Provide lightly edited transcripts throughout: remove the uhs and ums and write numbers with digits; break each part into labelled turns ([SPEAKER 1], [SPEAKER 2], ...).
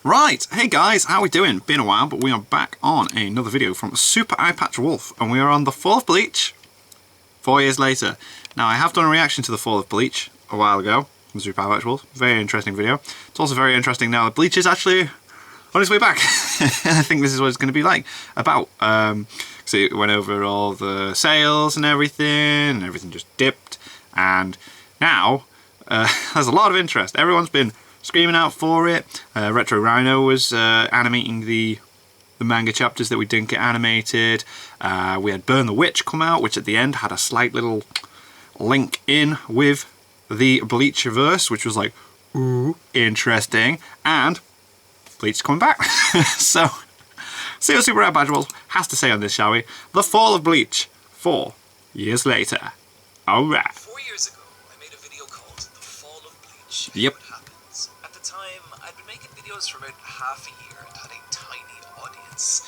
[SPEAKER 1] Right, hey guys, how we doing? Been a while, but we are back on another video from Super Eye Patch Wolf, and we are on the Fall of Bleach, 4 years later. Now, I have done a reaction to the Fall of Bleach a while ago, from Super Eye Patch Wolf. Very interesting video. It's also very interesting now that Bleach is actually on its way back. I think this is what it's going to be like. So it went over all the sales and everything just dipped, and now there's a lot of interest. Everyone's been screaming out for it. Retro Rhino was animating the manga chapters that we didn't get animated. We had Burn the Witch come out, which at the end had a slight little link in with the Bleach verse, which was like, ooh, interesting. And Bleach coming back. So, see what Super Eye Patch Wolf has to say on this, shall we? The Fall of Bleach, 4 years later. Alright.
[SPEAKER 2] 4 years ago, I made a video called The Fall of Bleach.
[SPEAKER 1] Yep.
[SPEAKER 2] At the time, I'd been making videos for about half a year and had a tiny audience.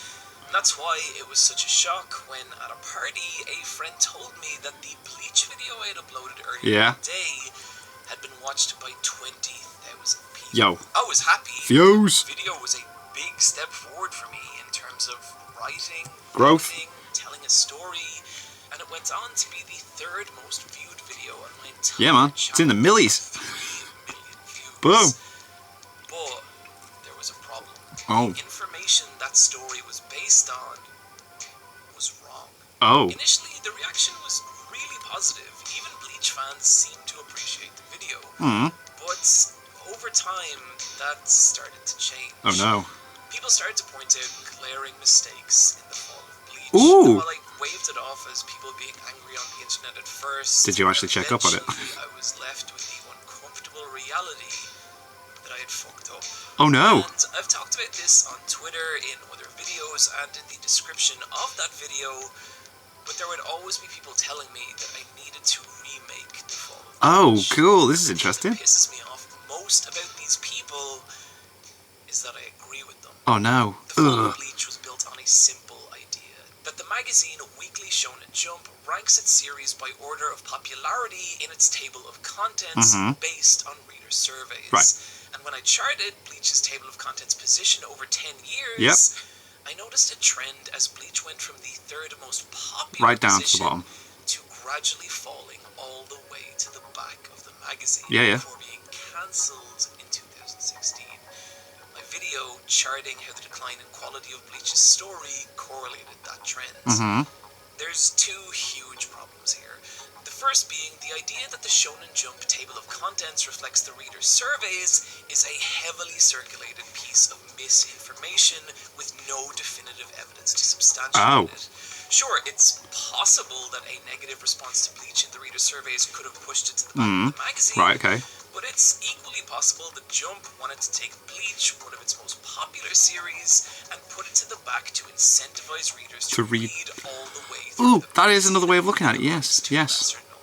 [SPEAKER 2] And that's why it was such a shock when, at a party, a friend told me that the Bleach video I had uploaded earlier today had been watched by 20,000 people.
[SPEAKER 1] Yo.
[SPEAKER 2] I was happy.
[SPEAKER 1] Fuse.
[SPEAKER 2] The video was a big step forward for me in terms of writing,
[SPEAKER 1] growth,
[SPEAKER 2] editing, telling a story, and it went on to be the third most viewed video on my entire
[SPEAKER 1] man, it's in the millies.
[SPEAKER 2] 3 million views.
[SPEAKER 1] Boom.
[SPEAKER 2] But there was a problem.
[SPEAKER 1] Oh.
[SPEAKER 2] The information that story was based on was wrong.
[SPEAKER 1] Oh.
[SPEAKER 2] Initially, the reaction was really positive. Even Bleach fans seemed to appreciate the video. But over time, that started to change.
[SPEAKER 1] Oh no.
[SPEAKER 2] People started to point out glaring mistakes in the Fall of Bleach.
[SPEAKER 1] Ooh.
[SPEAKER 2] And while I waved it off as people being angry on the internet at first,
[SPEAKER 1] did you actually check up on it?
[SPEAKER 2] I was left with the uncomfortable reality that I had fucked up.
[SPEAKER 1] Oh no.
[SPEAKER 2] And I've talked about this on Twitter, in other videos, and in the description of that video, but there would always be people telling me that I needed to remake the Fall of Bleach.
[SPEAKER 1] Oh, cool. This is interesting.
[SPEAKER 2] What pisses me off most about these people is that I agree with them.
[SPEAKER 1] Oh no.
[SPEAKER 2] The Fall of Bleach was built on a simple idea, that the magazine Weekly Shonen Jump ranks its series by order of popularity in its table of contents based on reader surveys.
[SPEAKER 1] Right.
[SPEAKER 2] And when I charted Bleach's table of contents position over 10 years, I noticed a trend as Bleach went from the third most popular
[SPEAKER 1] right down to the
[SPEAKER 2] position
[SPEAKER 1] bottom,
[SPEAKER 2] to gradually falling all the way to the back of the magazine before being cancelled in 2016. My video charting how the decline in quality of Bleach's story correlated that trend. There's two huge problems here. The first being the idea that the Shonen Jump table of contents reflects the reader's surveys is a heavily circulated piece of misinformation with no definitive evidence to substantiate it. Sure, it's possible that a negative response to Bleach in the reader surveys could have pushed it to the back of the magazine. But it's equally possible that Jump wanted to take Bleach, one of its most popular series, and put it to the back to incentivize readers to read all the way through.
[SPEAKER 1] Ooh, that is another way of looking at it. Yes.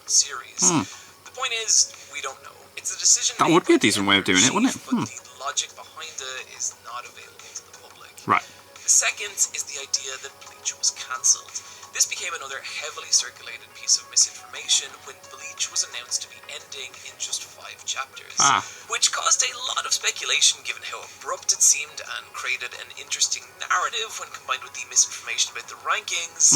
[SPEAKER 2] Series. The point is, we don't know. It's a decision.
[SPEAKER 1] That would be a decent way of doing it, wouldn't it?
[SPEAKER 2] But the logic behind it is not available to the public.
[SPEAKER 1] Right.
[SPEAKER 2] The second is the idea that Bleach was cancelled. This became another heavily circulated piece of misinformation when Bleach was announced to be ending in just 5 chapters, which caused a lot of speculation given how abrupt it seemed and created an interesting narrative when combined with the misinformation about the rankings.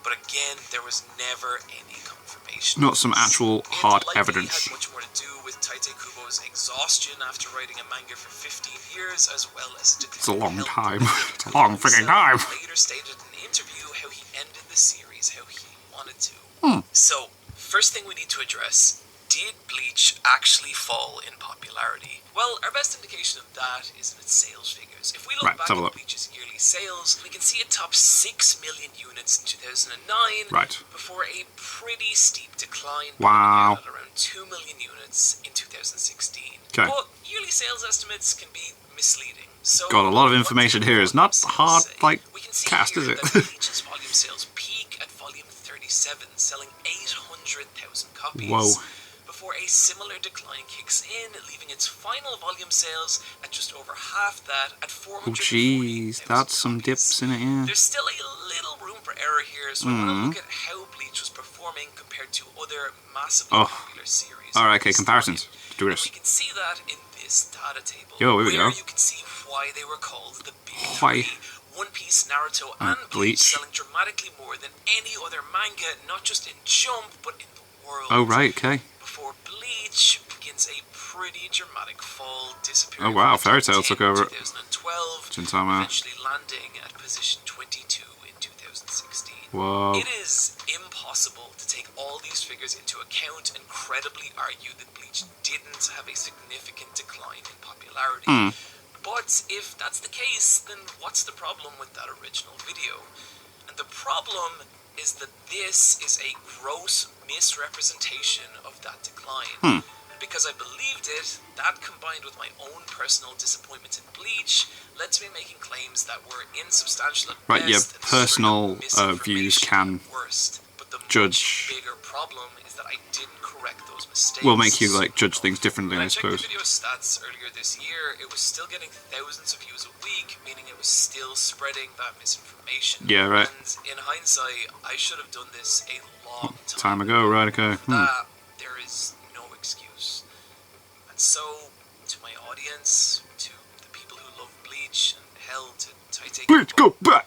[SPEAKER 2] But again, there was never any confirmation.
[SPEAKER 1] Not some actual hard evidence.
[SPEAKER 2] It had much more to do with Tite Kubo's exhaustion after writing a manga for 15 years, as well as
[SPEAKER 1] it's a long time. It's a long freaking time.
[SPEAKER 2] Later stated in an interview how he ended the series how he wanted to. So, first thing we need to address: did Bleach actually fall in popularity? Well, our best indication of that is in its sales figures. If we look back at Bleach's yearly sales, we can see it topped 6 million units in 2009, before a pretty steep decline at around 2 million units in 2016. But yearly sales estimates can be misleading. So
[SPEAKER 1] got a lot of information here. It's not hard, like,
[SPEAKER 2] we can see
[SPEAKER 1] cast, is it?
[SPEAKER 2] that Bleach's volume sales peak at volume 37, selling 800,000 copies. Before a similar decline kicks in, leaving its final volume sales at just over half that at 440,000.
[SPEAKER 1] Oh jeez, that's some dips in it,
[SPEAKER 2] There's still a little room for error here, so I want to look at how Bleach was performing compared to other massively popular series.
[SPEAKER 1] Alright, okay, comparisons. Do this.
[SPEAKER 2] We can see that in this data table,
[SPEAKER 1] Yo, here we go.
[SPEAKER 2] You can see why they were called the Big
[SPEAKER 1] Why?
[SPEAKER 2] Three. One Piece, Naruto, and Bleach selling dramatically more than any other manga, not just in Jump, but in the world.
[SPEAKER 1] Oh, right, okay.
[SPEAKER 2] Before Bleach begins a pretty dramatic fall, disappearing.
[SPEAKER 1] Oh, wow, Fairy Tail took over
[SPEAKER 2] 2012,
[SPEAKER 1] Gintama.
[SPEAKER 2] eventually landing at position 22 in 2016.
[SPEAKER 1] Whoa.
[SPEAKER 2] It is impossible to take all these figures into account and credibly argue that Bleach didn't have a significant decline in popularity. But if that's the case, then what's the problem with that original video? And the problem is that this is a gross misrepresentation of that decline. And because I believed it, that combined with my own personal disappointment in Bleach led to me making claims that were insubstantial at
[SPEAKER 1] right,
[SPEAKER 2] best.
[SPEAKER 1] Yeah, personal views can
[SPEAKER 2] worst. But the
[SPEAKER 1] judge.
[SPEAKER 2] much bigger problem is that I didn't correct those mistakes.
[SPEAKER 1] Will make you like judge things differently,
[SPEAKER 2] when
[SPEAKER 1] I suppose.
[SPEAKER 2] checked the video stats earlier this year, it was still getting thousands of views a week, meaning it was still spreading that misinformation.
[SPEAKER 1] Yeah, right.
[SPEAKER 2] And in hindsight, I should have done this a long
[SPEAKER 1] Time ago, right? Okay.
[SPEAKER 2] That there is no excuse. And so, to my audience, to the people who love Bleach, and hell, to Taite,
[SPEAKER 1] Bleach, go back.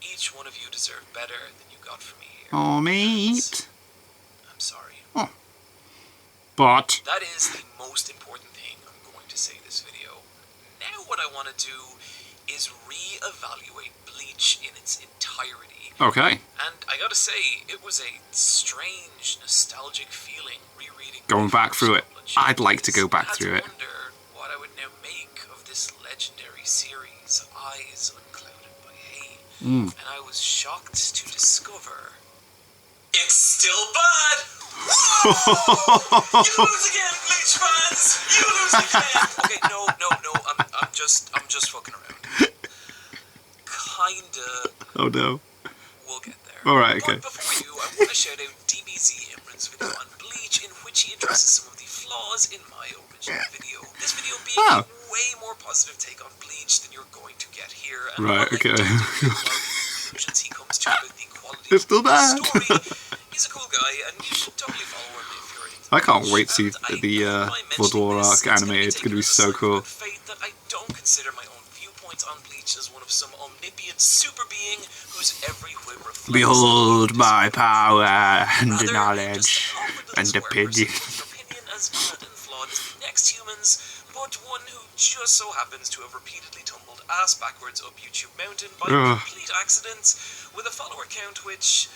[SPEAKER 2] Each one of you deserve better than you got from me here.
[SPEAKER 1] Oh, mate.
[SPEAKER 2] I'm sorry.
[SPEAKER 1] Oh. But
[SPEAKER 2] that is the most important thing I'm going to say this video. Now what I want to do is re-evaluate Bleach in its entirety.
[SPEAKER 1] okay.
[SPEAKER 2] And I gotta say, it was a strange, nostalgic feeling rereading.
[SPEAKER 1] Going back through it. I'd like to go back through it.
[SPEAKER 2] I wonder what I would now make of this legendary series, Eyes Unclouded by Hate. And I was shocked to discover it's still bad! You lose again, Bleach fans! You lose again! Okay, no, I'm just fucking around. Kinda.
[SPEAKER 1] Oh no.
[SPEAKER 2] We'll get there.
[SPEAKER 1] Alright, okay.
[SPEAKER 2] But before we do, I want to shout out DBZ Imran's video on Bleach, in which he addresses some of the flaws in my original video. This video being a way more positive take on Bleach than you're going to get here. And
[SPEAKER 1] right, okay.
[SPEAKER 2] he comes to about the quality
[SPEAKER 1] it's still bad.
[SPEAKER 2] Story. He's a cool guy, and you should totally follow him if you're into
[SPEAKER 1] I can't wait to see
[SPEAKER 2] and
[SPEAKER 1] the Blood War arc animated. It's going to be so cool.
[SPEAKER 2] Faith that I don't consider my own viewpoints on Bleach as one of some omnipotent super being whose every whim reflects.
[SPEAKER 1] Behold my power and the knowledge and opinion.
[SPEAKER 2] Opinion as valid and flawed as the next humans, but one who just so happens to have repeatedly tumbled ass backwards up YouTube mountain by complete accident, with a follower count which,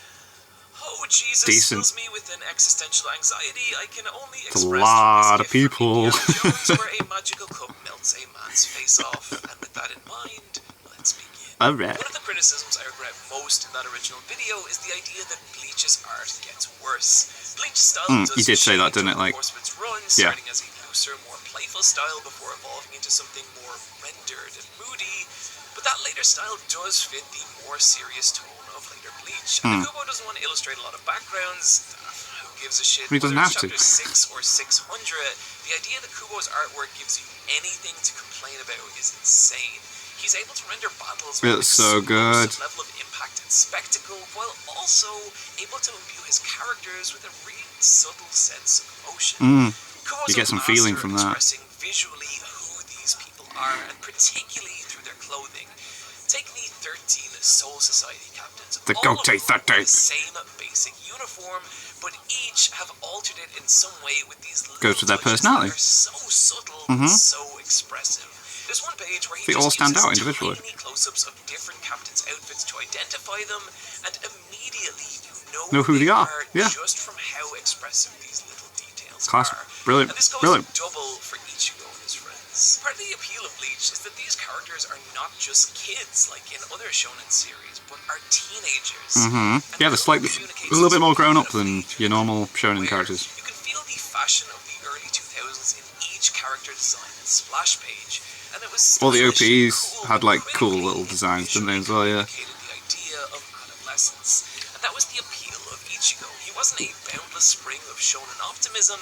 [SPEAKER 2] oh Jesus, fills me with an existential anxiety I can only express.
[SPEAKER 1] A lot of people.
[SPEAKER 2] Jones, where a magical cup melts a man's face off. And with that in mind, let's begin.
[SPEAKER 1] Alright.
[SPEAKER 2] One of the criticisms I regret most in that original video is the idea that Bleach's art gets worse. Bleach's style does
[SPEAKER 1] you did say that, didn't it? Like,
[SPEAKER 2] course of its run, starting as a looser, more playful style before evolving into something more rendered and moody. But that later style does fit the more serious tone of later Bleach. And the Kubo doesn't want to illustrate a lot of backgrounds. Who gives a shit?
[SPEAKER 1] He doesn't have to.
[SPEAKER 2] Chapter 6 or 600, the idea that Kubo's artwork gives you anything to complain about is insane. He's able to render battles with
[SPEAKER 1] so good.
[SPEAKER 2] Level of impact and spectacle, while also able to imbue his characters with a really subtle sense of emotion.
[SPEAKER 1] You get some feeling from that.
[SPEAKER 2] Expressing visually who these people are, and particularly through their clothing. Take the 13 Soul Society captains.
[SPEAKER 1] The
[SPEAKER 2] all
[SPEAKER 1] Gote
[SPEAKER 2] of whom
[SPEAKER 1] 13.
[SPEAKER 2] wear the same basic uniform, but each have altered it in some way with these
[SPEAKER 1] goes with their personality.
[SPEAKER 2] That are so subtle and so expressive. There's one page where he
[SPEAKER 1] they all stand out individually.
[SPEAKER 2] Tiny close-ups of different captains' outfits to identify them, and immediately you know
[SPEAKER 1] who they are. Yeah.
[SPEAKER 2] Just from how expressive these little details
[SPEAKER 1] Class.
[SPEAKER 2] are.
[SPEAKER 1] Brilliant.
[SPEAKER 2] And this goes
[SPEAKER 1] Brilliant.
[SPEAKER 2] double for Ichigo and his friends. Part of the appeal of Bleach is that these characters are not just kids like in other shonen series, but are teenagers.
[SPEAKER 1] Yeah, they're slightly a little bit more grown up than your normal shonen characters.
[SPEAKER 2] You can feel the fashion of the early 2000s in each character design and splash page. And it was
[SPEAKER 1] all the OPs had like cool little designs, didn't they, as well, yeah.
[SPEAKER 2] The idea of adolescence. And that was the appeal of Ichigo. He wasn't a boundless spring of shonen optimism.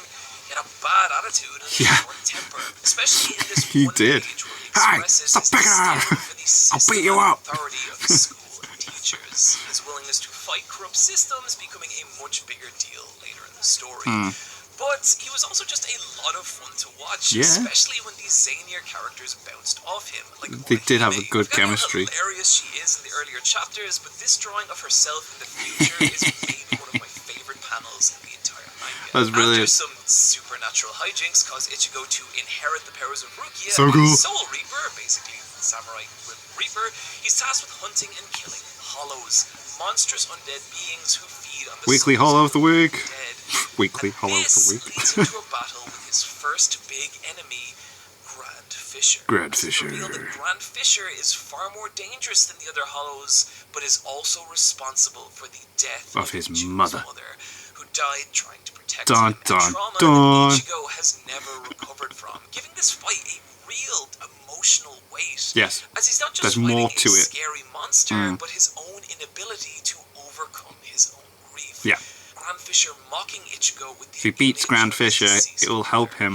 [SPEAKER 2] He had a bad attitude and a short temper, especially in this one page where he expresses his disdain for the system and authority of the school and teachers. His willingness to fight corrupt systems becoming a much bigger deal later in the story. But he was also just a lot of fun to watch, especially when these zanier characters bounced off him. Like
[SPEAKER 1] they did have a good chemistry.
[SPEAKER 2] How hilarious she is in the earlier chapters, but this drawing of herself in the future is maybe one of my favorite panels in the entire manga.
[SPEAKER 1] That's brilliant.
[SPEAKER 2] After some supernatural hijinks cause Ichigo to inherit the powers of Rukia,
[SPEAKER 1] So cool.
[SPEAKER 2] Soul Reaper, basically samurai with Reaper, he's tasked with hunting and killing hollows, monstrous undead beings who feed on the
[SPEAKER 1] Weekly
[SPEAKER 2] souls
[SPEAKER 1] Hollow of the Week.
[SPEAKER 2] dead.
[SPEAKER 1] Weekly Hollow of the Week.
[SPEAKER 2] This leads him to a battle with his first big enemy, Grand Fisher.
[SPEAKER 1] Grand
[SPEAKER 2] It's
[SPEAKER 1] Fisher.
[SPEAKER 2] revealed that Grand Fisher is far more dangerous than the other hollows, but is also responsible for the death
[SPEAKER 1] Of his
[SPEAKER 2] Ichigo's
[SPEAKER 1] mother.
[SPEAKER 2] who died trying to protect
[SPEAKER 1] Dun,
[SPEAKER 2] him,
[SPEAKER 1] dun,
[SPEAKER 2] and trauma
[SPEAKER 1] dun.
[SPEAKER 2] that Ichigo has never recovered from, giving this fight a real emotional weight.
[SPEAKER 1] Yes.
[SPEAKER 2] As he's not just
[SPEAKER 1] There's
[SPEAKER 2] fighting
[SPEAKER 1] more
[SPEAKER 2] a
[SPEAKER 1] to it.
[SPEAKER 2] scary monster, but his own inability to overcome his own grief.
[SPEAKER 1] Yeah.
[SPEAKER 2] Grand Fisher mocking Ichigo with the
[SPEAKER 1] If he beats
[SPEAKER 2] image
[SPEAKER 1] Grand
[SPEAKER 2] of his
[SPEAKER 1] Fisher,
[SPEAKER 2] deceased
[SPEAKER 1] it will help
[SPEAKER 2] mother.
[SPEAKER 1] him.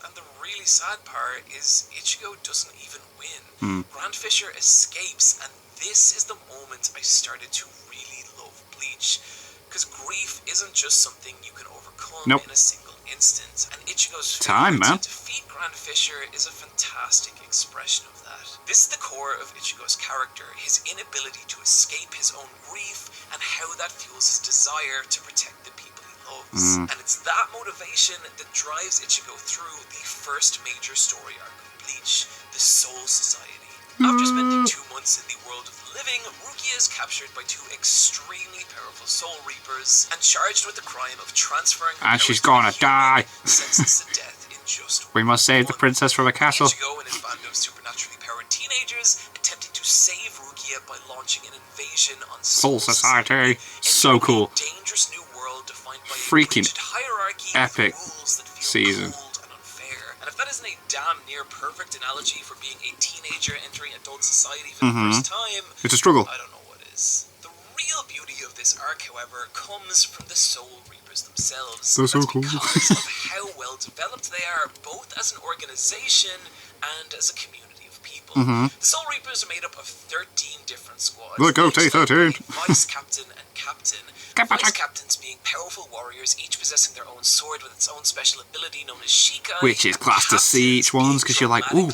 [SPEAKER 2] And the really sad part is Ichigo doesn't even win. Grand Fisher escapes, and this is the moment I started to really love Bleach. Because grief isn't just something you can overcome in a single instant, and Ichigo's failure to defeat Grand Fisher is a fantastic expression of that. This is the core of Ichigo's character, his inability to escape his own grief, and how that fuels his desire to protect the people he loves. And it's that motivation that drives Ichigo through the first major story arc of Bleach, the Soul Society. After spending 2 months in the world of the living, Rukia is captured by 2 extremely powerful Soul Reapers and charged with the crime of transferring her
[SPEAKER 1] And she's
[SPEAKER 2] powers to
[SPEAKER 1] gonna
[SPEAKER 2] a human,
[SPEAKER 1] die.
[SPEAKER 2] sentenced to death in just
[SPEAKER 1] We must save the
[SPEAKER 2] 1
[SPEAKER 1] princess from a castle.
[SPEAKER 2] Ichigo and his band of supernaturally powered teenagers attempting to save Rukia by launching an invasion on
[SPEAKER 1] Soul Society. So cool.
[SPEAKER 2] a dangerous new world defined by
[SPEAKER 1] Freaking
[SPEAKER 2] a rigid hierarchy
[SPEAKER 1] epic
[SPEAKER 2] with rules that feel
[SPEAKER 1] season.
[SPEAKER 2] cold and unfair. And if that isn't a damn near perfect analogy for being a teenager entering adult society for the first time,
[SPEAKER 1] It's a struggle.
[SPEAKER 2] I don't know what is. The real beauty of this arc, however, comes from the Soul Reapers themselves.
[SPEAKER 1] They're so
[SPEAKER 2] That's
[SPEAKER 1] cool.
[SPEAKER 2] because of how well developed they are, both as an organization and as a community of people. The Soul Reapers are made up of 13 different squads.
[SPEAKER 1] Look out,
[SPEAKER 2] each led by
[SPEAKER 1] T13.
[SPEAKER 2] a vice captain and captain. Vice captains being powerful warriors, each possessing their own sword with its own special ability known as Shikai.
[SPEAKER 1] Which is classed as C each one's, because you're like, ooh,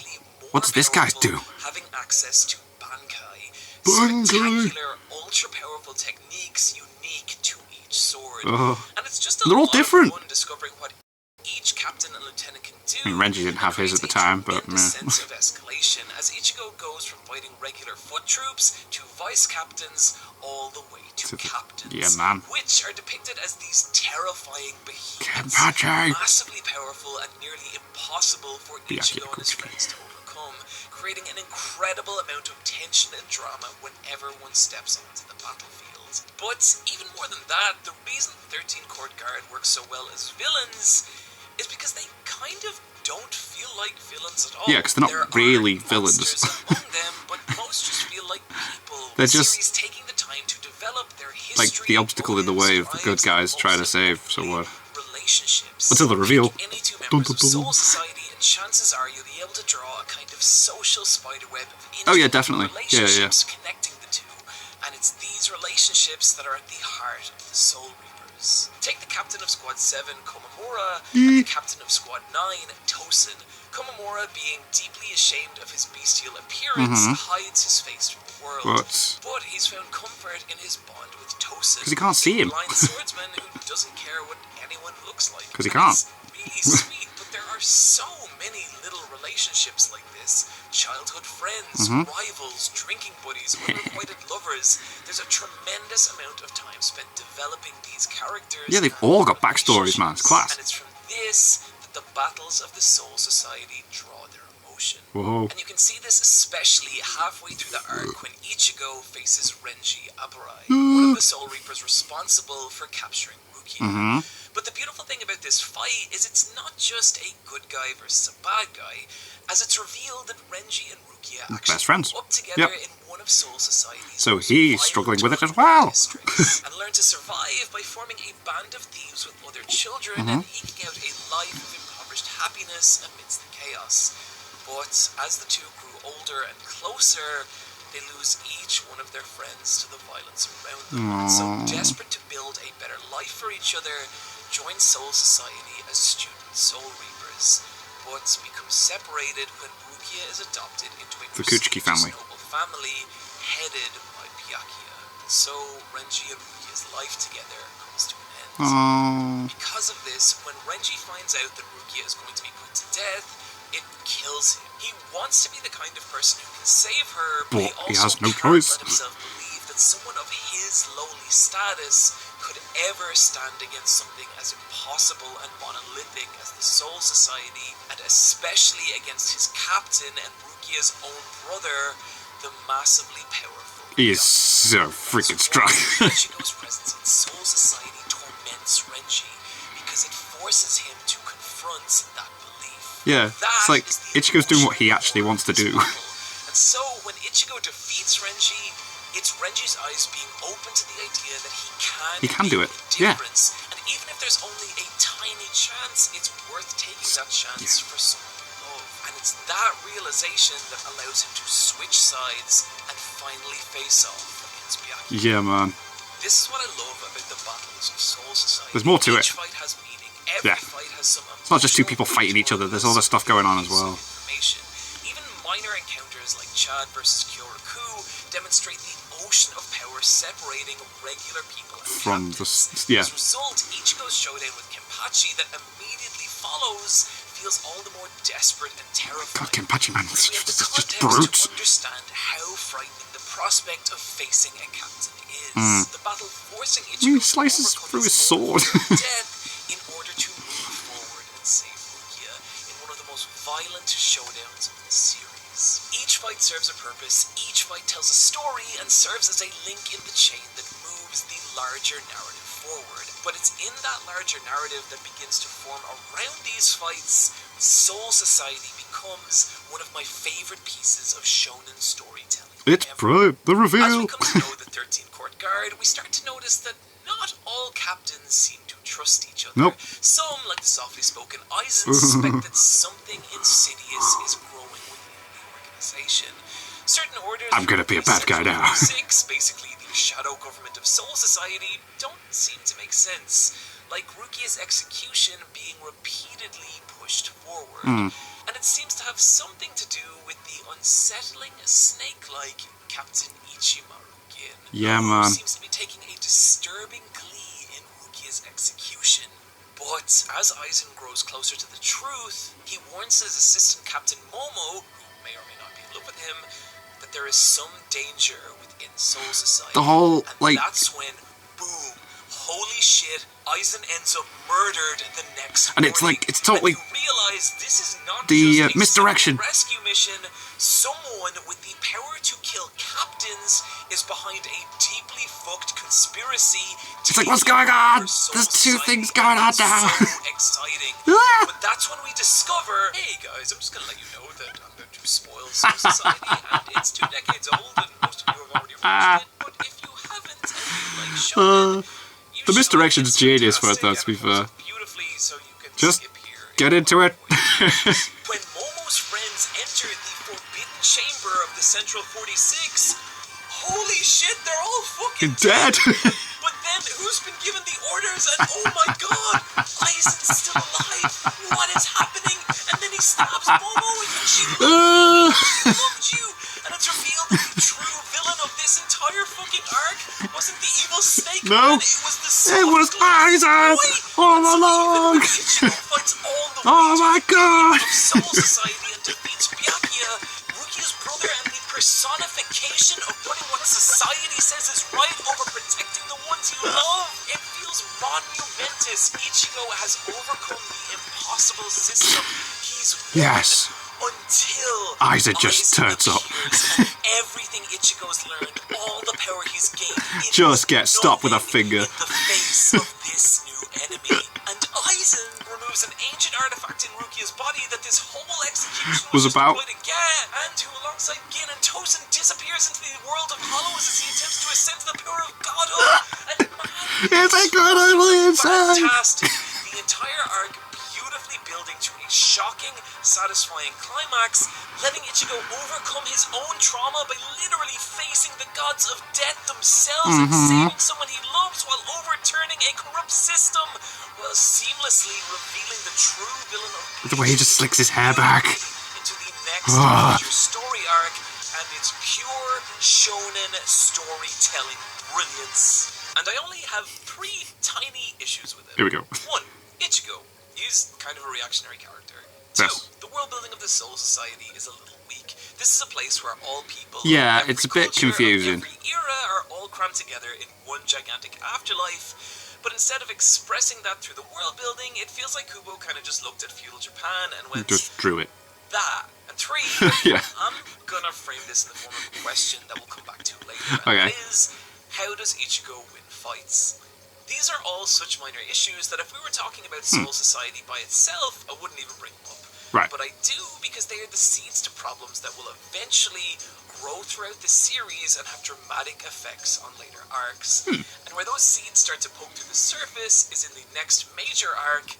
[SPEAKER 1] what does this guy do?
[SPEAKER 2] Having access to Bankai.
[SPEAKER 1] Bankai.
[SPEAKER 2] Spectacular, ultra-powerful techniques unique to each sword. And it's just a
[SPEAKER 1] They're all
[SPEAKER 2] lot
[SPEAKER 1] different.
[SPEAKER 2] of fun discovering what each captain and lieutenant can do.
[SPEAKER 1] I mean, Renji didn't have his at the time, but
[SPEAKER 2] a sense of escalation as Ichigo goes from fighting regular foot troops to vice captains all the way to captains.
[SPEAKER 1] Yeah, man.
[SPEAKER 2] Which are depicted as these terrifying behemoths,
[SPEAKER 1] Kenpachi.
[SPEAKER 2] massively powerful and nearly impossible for Ichigo and his friends to overcome, creating an incredible amount of tension and drama whenever one steps onto the battlefield. But even more than that, the reason 13 Court Guard works so well as villains is because they kind of don't feel like villains at all.
[SPEAKER 1] Yeah, because they're not really villains.
[SPEAKER 2] Among them, but most just feel like people.
[SPEAKER 1] They're
[SPEAKER 2] the
[SPEAKER 1] just
[SPEAKER 2] series taking the time to develop their history,
[SPEAKER 1] like the obstacle in the way of the good guys trying to save, so what?
[SPEAKER 2] Relationships.
[SPEAKER 1] Until the reveal.
[SPEAKER 2] Any 2 members of Soul Society, and chances are you'll be able to draw a kind of social spiderweb of
[SPEAKER 1] Oh yeah, definitely. Yeah, yeah.
[SPEAKER 2] relationships connecting the 2. And it's these relationships that are at the heart of the Soul Reapers. Take the captain of Squad 7, Komamura, and the captain of Squad 9, Tosin. Komamura, being deeply ashamed of his bestial appearance, hides his face from the world. But he's found comfort in his bond with Tosin.
[SPEAKER 1] Because he can't see him.
[SPEAKER 2] A blind swordsman who doesn't care what anyone looks like.
[SPEAKER 1] Because he can't.
[SPEAKER 2] It's really sweet, but there are so many little relationships like this. Childhood friends, rivals, drinking buddies, unrequited lovers. There's a tremendous amount of time spent developing these characters.
[SPEAKER 1] Yeah, they've all got backstories, man. It's class.
[SPEAKER 2] And it's from this that the battles of the Soul Society draw their emotion.
[SPEAKER 1] Whoa.
[SPEAKER 2] And you can see this especially halfway through the arc when Ichigo faces Renji Aburai, one of the Soul Reapers responsible for capturing Rukia. But the beautiful thing about this fight is it's not just a good guy versus a bad guy, as it's revealed that Renji and Rukia actually
[SPEAKER 1] best friends.
[SPEAKER 2] grew up together in one of Soul Society's
[SPEAKER 1] So he's struggling with it as well.
[SPEAKER 2] districts, and learn to survive by forming a band of thieves with other children and eking out a life of impoverished happiness amidst the chaos. But as the 2 grew older and closer, they lose each one of their friends to the violence around them. And so desperate to build a better life for each other, join Soul Society as student Soul Reapers, but become separated when Rukia is adopted into a prestigious noble family headed by Byakuya. So Renji and Rukia's life together comes to an end. Because of this, when Renji finds out that Rukia is going to be put to death, it kills him. He wants to be the kind of person who can save her, but he also can't let himself believe that someone of his lowly status could ever stand against something as impossible and monolithic as the Soul Society, and especially against his captain and Rukia's own brother, the massively powerful.
[SPEAKER 1] He is so freaking strong.
[SPEAKER 2] Ichigo's presence in Soul Society torments Renji because it forces him to confront that belief.
[SPEAKER 1] Yeah, it's like Ichigo's doing what he actually wants to do.
[SPEAKER 2] And so when Ichigo defeats Renji, it's Renji's eyes being open to the idea that he can
[SPEAKER 1] do it. Yeah.
[SPEAKER 2] And even if there's only a tiny chance, it's worth taking that chance for someone you love. And it's that realization that allows him to switch sides and finally face off against Byakuya.
[SPEAKER 1] Yeah, man.
[SPEAKER 2] This is what I love about the battles of Soul Society.
[SPEAKER 1] There's more to it.
[SPEAKER 2] Each fight has meaning. Every fight has some.
[SPEAKER 1] It's not just two people fighting each other. There's other stuff going on as well.
[SPEAKER 2] Even minor encounters like Chad versus Kyoraku demonstrate the ocean of power separating regular people from the As a result, Ichigo's showdown with Kenpachi that immediately follows feels all the more desperate and terrifying.
[SPEAKER 1] God, Kenpachi, man, it's
[SPEAKER 2] just brute. To understand how frightening the prospect of facing a captain is. The battle forcing Ichigo
[SPEAKER 1] he slices through his sword.
[SPEAKER 2] death in order to move forward and save Rukia in one of the most violent showdowns of the series. Each fight serves a purpose, each fight tells a story, and serves as a link in the chain that moves the larger narrative forward. But it's in that larger narrative that begins to form around these fights, Soul Society becomes one of my favorite pieces of shonen storytelling.
[SPEAKER 1] It's the reveal!
[SPEAKER 2] As we come to know the 13th Court Guard, we start to notice that not all captains seem to trust each other. Some, like the softly spoken Aizen, suspect that something insidious is growing within the organization. Certain orders...
[SPEAKER 1] I'm gonna be a bad guy now.
[SPEAKER 2] 6, basically the shadow government of Soul Society, don't seem to make sense. Like Rukia's execution being repeatedly pushed forward. And it seems to have something to do with the unsettling, snake-like Captain Ichimaru Gin.
[SPEAKER 1] Yeah, man.
[SPEAKER 2] Who seems to be taking a disturbing glee in Rukia's execution. But as Aizen grows closer to the truth, he warns his assistant Captain Momo, who may or may not be in love with him, that there is some danger within Soul Society.
[SPEAKER 1] The whole,
[SPEAKER 2] and that's when, boom, holy shit, Aizen ends up murdered the next
[SPEAKER 1] and
[SPEAKER 2] morning.
[SPEAKER 1] it's like, it's totally...
[SPEAKER 2] And you realize this is not
[SPEAKER 1] the
[SPEAKER 2] just a
[SPEAKER 1] misdirection.
[SPEAKER 2] Rescue mission. Someone with the power to kill captains is behind a deeply fucked conspiracy.
[SPEAKER 1] It's like, what's going on? There's two things going on now.
[SPEAKER 2] So exciting. But that's when we discover, hey guys, I'm just going to let you know that I'm going to spoil Soul Society, and it's 2 decades old, and most of you have already watched it. But if you haven't, and you like shonen,
[SPEAKER 1] the misdirection's genius for it, though, to be fair. Just get into it.
[SPEAKER 2] When Momo's friends enter the forbidden chamber of the Central 46, holy shit, they're all fucking
[SPEAKER 1] dead.
[SPEAKER 2] But then, who's been given the orders? And oh my god, Aizen's still alive. What is happening? And then he stabs Momo, and she loved you. And it's revealed that the true villain of this entire fucking arc wasn't the evil snake man, it was the
[SPEAKER 1] Aizen all along. Oh my god.
[SPEAKER 2] Soul Society and defeats Byakuya, Rukia's brother, and the personification of putting what society says is right over protecting the ones you love. It feels monumentous. Ichigo has overcome the impossible system. He's won until
[SPEAKER 1] Aizen just turns up.
[SPEAKER 2] Everything Ichigo's learned, all the power he's gained,
[SPEAKER 1] just get stopped with a finger.
[SPEAKER 2] In the face of this new enemy. And Aizen removes an ancient artifact in Rukia's body that this whole execution was about. And who, alongside Gin and Tosen, disappears into the world of hollows as he attempts to ascend to the power of godhood. And man,
[SPEAKER 1] it's incredibly insane.
[SPEAKER 2] Fantastic. The entire arc beautifully building to a shocking, satisfying climax, letting Ichigo overcome his own trauma by literally facing the gods of death themselves and saving someone he loves while overturning a corrupt system, while seamlessly revealing the true villain of Bleach.
[SPEAKER 1] The way he just slicks his hair back.
[SPEAKER 2] Into the next major story arc and its pure shonen storytelling brilliance. And I only have 3 tiny issues with it.
[SPEAKER 1] Here we go.
[SPEAKER 2] 1. Ichigo. He's kind of a reactionary character. 2.
[SPEAKER 1] Yes.
[SPEAKER 2] The world building of the Soul Society is a little weak. This is a place where all people,
[SPEAKER 1] yeah,
[SPEAKER 2] every
[SPEAKER 1] it's a bit
[SPEAKER 2] culture,
[SPEAKER 1] confusing.
[SPEAKER 2] Every era are all crammed together in one gigantic afterlife. But instead of expressing that through the world building, it feels like Kubo kind of just looked at feudal Japan and went,
[SPEAKER 1] just drew it.
[SPEAKER 2] That. And 3,
[SPEAKER 1] yeah.
[SPEAKER 2] I'm gonna frame this in the form of a question that we'll come back to later.
[SPEAKER 1] Okay.
[SPEAKER 2] And it is, how does Ichigo win fights? These are all such minor issues that if we were talking about Soul Society by itself, I wouldn't even bring them up.
[SPEAKER 1] Right.
[SPEAKER 2] But I do because they are the seeds to problems that will eventually grow throughout the series and have dramatic effects on later arcs. And where those seeds start to poke through the surface is in the next major arc,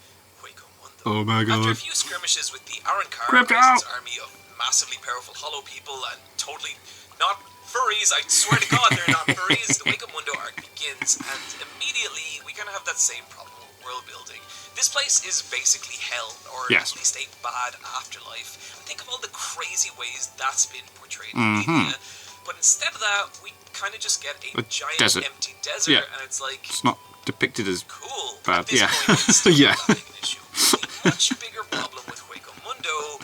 [SPEAKER 2] Mundo.
[SPEAKER 1] Oh my god.
[SPEAKER 2] After a few skirmishes with the Arrancar,
[SPEAKER 1] Crypto!
[SPEAKER 2] Aizen's army of massively powerful hollow people and totally not furries, I swear to god they're not furries, the Wake Up Mundo arc begins, and immediately we kind of have that same problem with world building. This place is basically hell, or at least a bad afterlife. And think of all the crazy ways that's been portrayed in media. But instead of that, we kind of just get a giant empty desert, and it's like...
[SPEAKER 1] It's not depicted as
[SPEAKER 2] cool.
[SPEAKER 1] bad.
[SPEAKER 2] At this point, it's still
[SPEAKER 1] yeah.
[SPEAKER 2] not an issue. The much bigger problem with Wake Up Mundo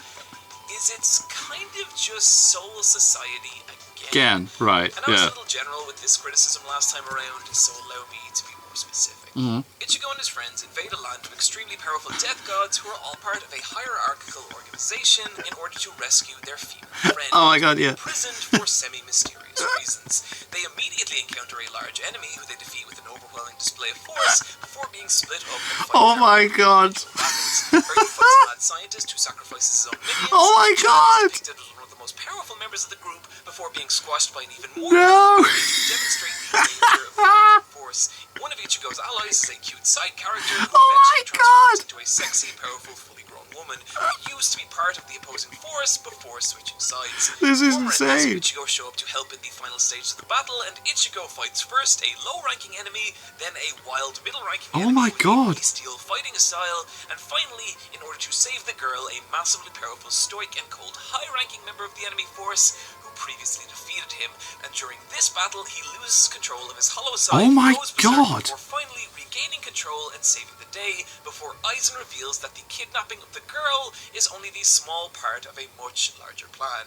[SPEAKER 2] is it's kind of just Soul Society again.
[SPEAKER 1] Right,
[SPEAKER 2] and I was a little general with this criticism last time around, so allow me to be more specific. Ichigo and his friends invade a land of extremely powerful death gods who are all part of a hierarchical organization in order to rescue their female friend.
[SPEAKER 1] Oh my god, yeah.
[SPEAKER 2] Imprisoned for semi-mysterious reasons. They immediately encounter a large enemy who they defeat with an overwhelming display of force before being split up and fighting.
[SPEAKER 1] Oh my god.
[SPEAKER 2] Earth fights a mad scientist who sacrifices his own minions.
[SPEAKER 1] Oh my god.
[SPEAKER 2] Depicted as one of the most powerful members of the group before being squashed by an even more
[SPEAKER 1] No.
[SPEAKER 2] to demonstrate the danger of the force. One of Ichigo's allies is a cute side character who eventually transforms into a sexy, powerful, fully grown woman who used to be part of the opposing force before switching sides.
[SPEAKER 1] This is
[SPEAKER 2] Homer
[SPEAKER 1] insane.
[SPEAKER 2] and Ichigo show up to help in the final stage of the battle, and Ichigo fights first a low-ranking enemy, then a wild middle-ranking enemy with a steel fighting style, and finally, in order to save the girl, a massively powerful, stoic and cold high-ranking member of the enemy force who previously defeated him. And during this battle, he loses control of his hollow side.
[SPEAKER 1] Oh my
[SPEAKER 2] goes berserk
[SPEAKER 1] god!
[SPEAKER 2] Before finally regaining control and saving the day, before Aizen reveals that the kidnapping of the girl is only the small part of a much larger plan.